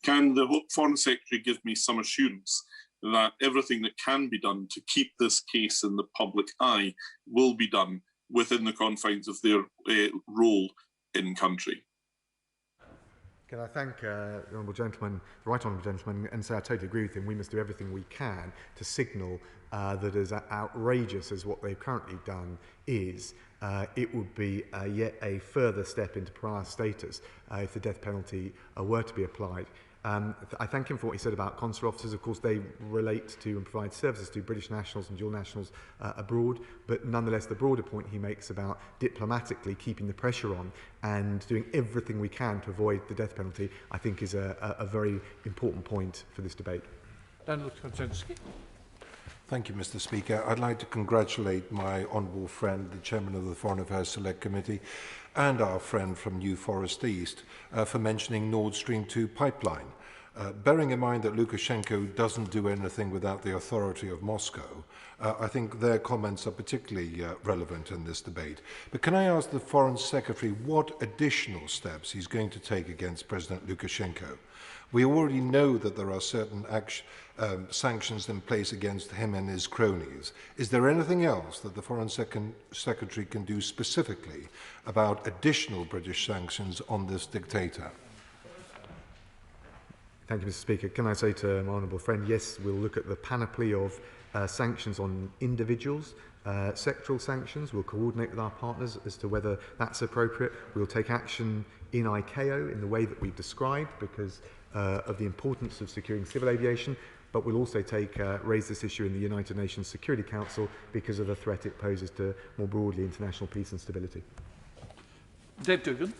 Can the Foreign Secretary give me some assurance that everything that can be done to keep this case in the public eye will be done within the confines of their role in country? Can I thank the honourable gentleman, the right honourable gentleman, and say I totally agree with him. We must do everything we can to signal that as outrageous as what they've currently done is, it would be yet a further step into pariah status if the death penalty were to be applied. I thank him for what he said about consular officers. Of course, they relate to and provide services to British nationals and dual nationals abroad, but nonetheless the broader point he makes about diplomatically keeping the pressure on and doing everything we can to avoid the death penalty, I think is a very important point for this debate. Daniel Konczynski. Thank you, Mr. Speaker. I'd like to congratulate my honourable friend, the Chairman of the Foreign Affairs Select Committee, and our friend from New Forest East for mentioning Nord Stream 2 pipeline. Bearing in mind that Lukashenko doesn't do anything without the authority of Moscow, I think their comments are particularly relevant in this debate. But can I ask the Foreign Secretary what additional steps he's going to take against President Lukashenko? We already know that there are certain sanctions in place against him and his cronies. Is there anything else that the Foreign Secretary can do specifically about additional British sanctions on this dictator? Thank you, Mr. Speaker. Can I say to my honourable friend, yes, we'll look at the panoply of sanctions on individuals, sectoral sanctions. We'll coordinate with our partners as to whether that's appropriate. We'll take action in ICAO in the way that we've described because of the importance of securing civil aviation, but we'll also raise this issue in the United Nations Security Council because of the threat it poses to more broadly international peace and stability. Dave Dugan.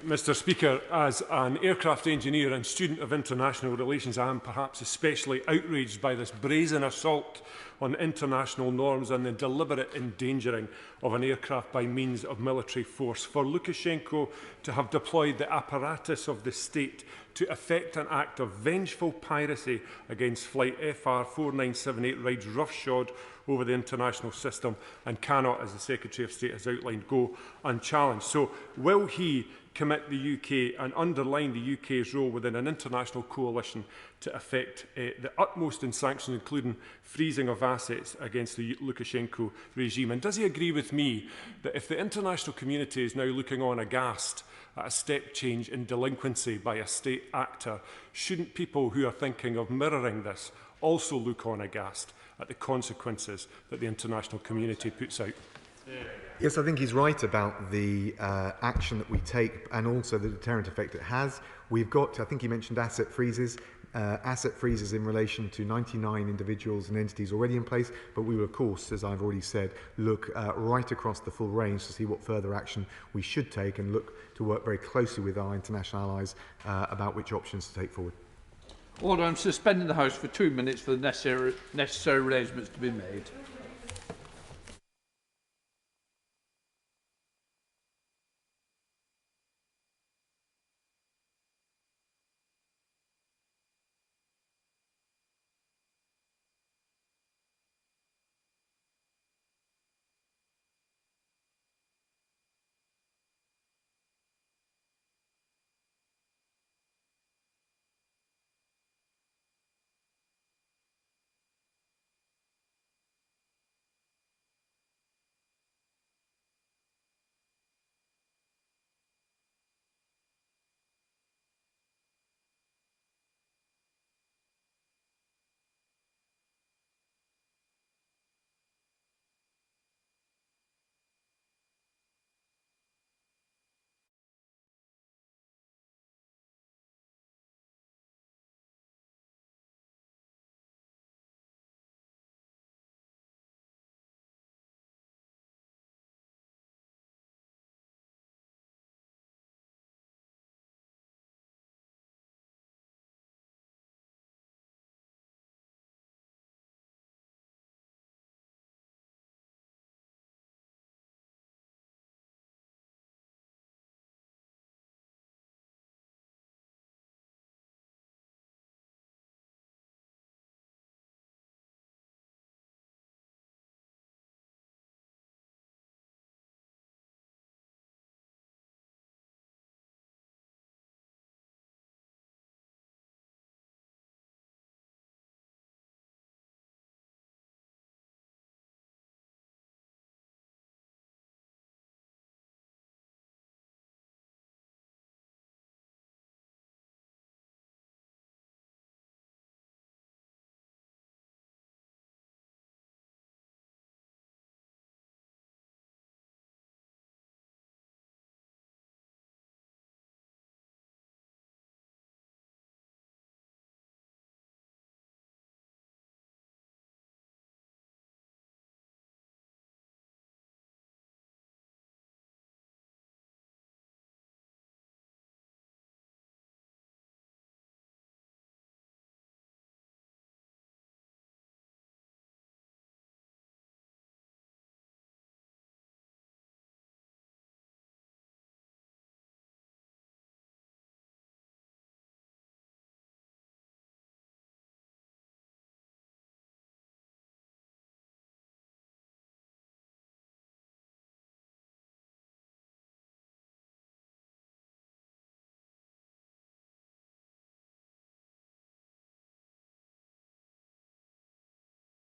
Mr. Speaker, as an aircraft engineer and student of international relations, I am perhaps especially outraged by this brazen assault on international norms and the deliberate endangering of an aircraft by means of military force. For Lukashenko to have deployed the apparatus of the state to effect an act of vengeful piracy against flight FR 4978 rides roughshod over the international system and cannot, as the Secretary of State has outlined, go unchallenged. So will he commit the UK and underline the UK's role within an international coalition to effect the utmost in sanctions, including freezing of assets against the Lukashenko regime? And does he agree with me that if the international community is now looking on aghast at a step change in delinquency by a state actor, shouldn't people who are thinking of mirroring this also look on aghast at the consequences that the international community puts out? Yes, I think he's right about the action that we take and also the deterrent effect it has. We've got, I think he mentioned asset freezes in relation to 99 individuals and entities already in place, but we will, of course, as I've already said, look right across the full range to see what further action we should take and look to work very closely with our international allies about which options to take forward. Order. I'm suspending the House for 2 minutes for the necessary arrangements to be made.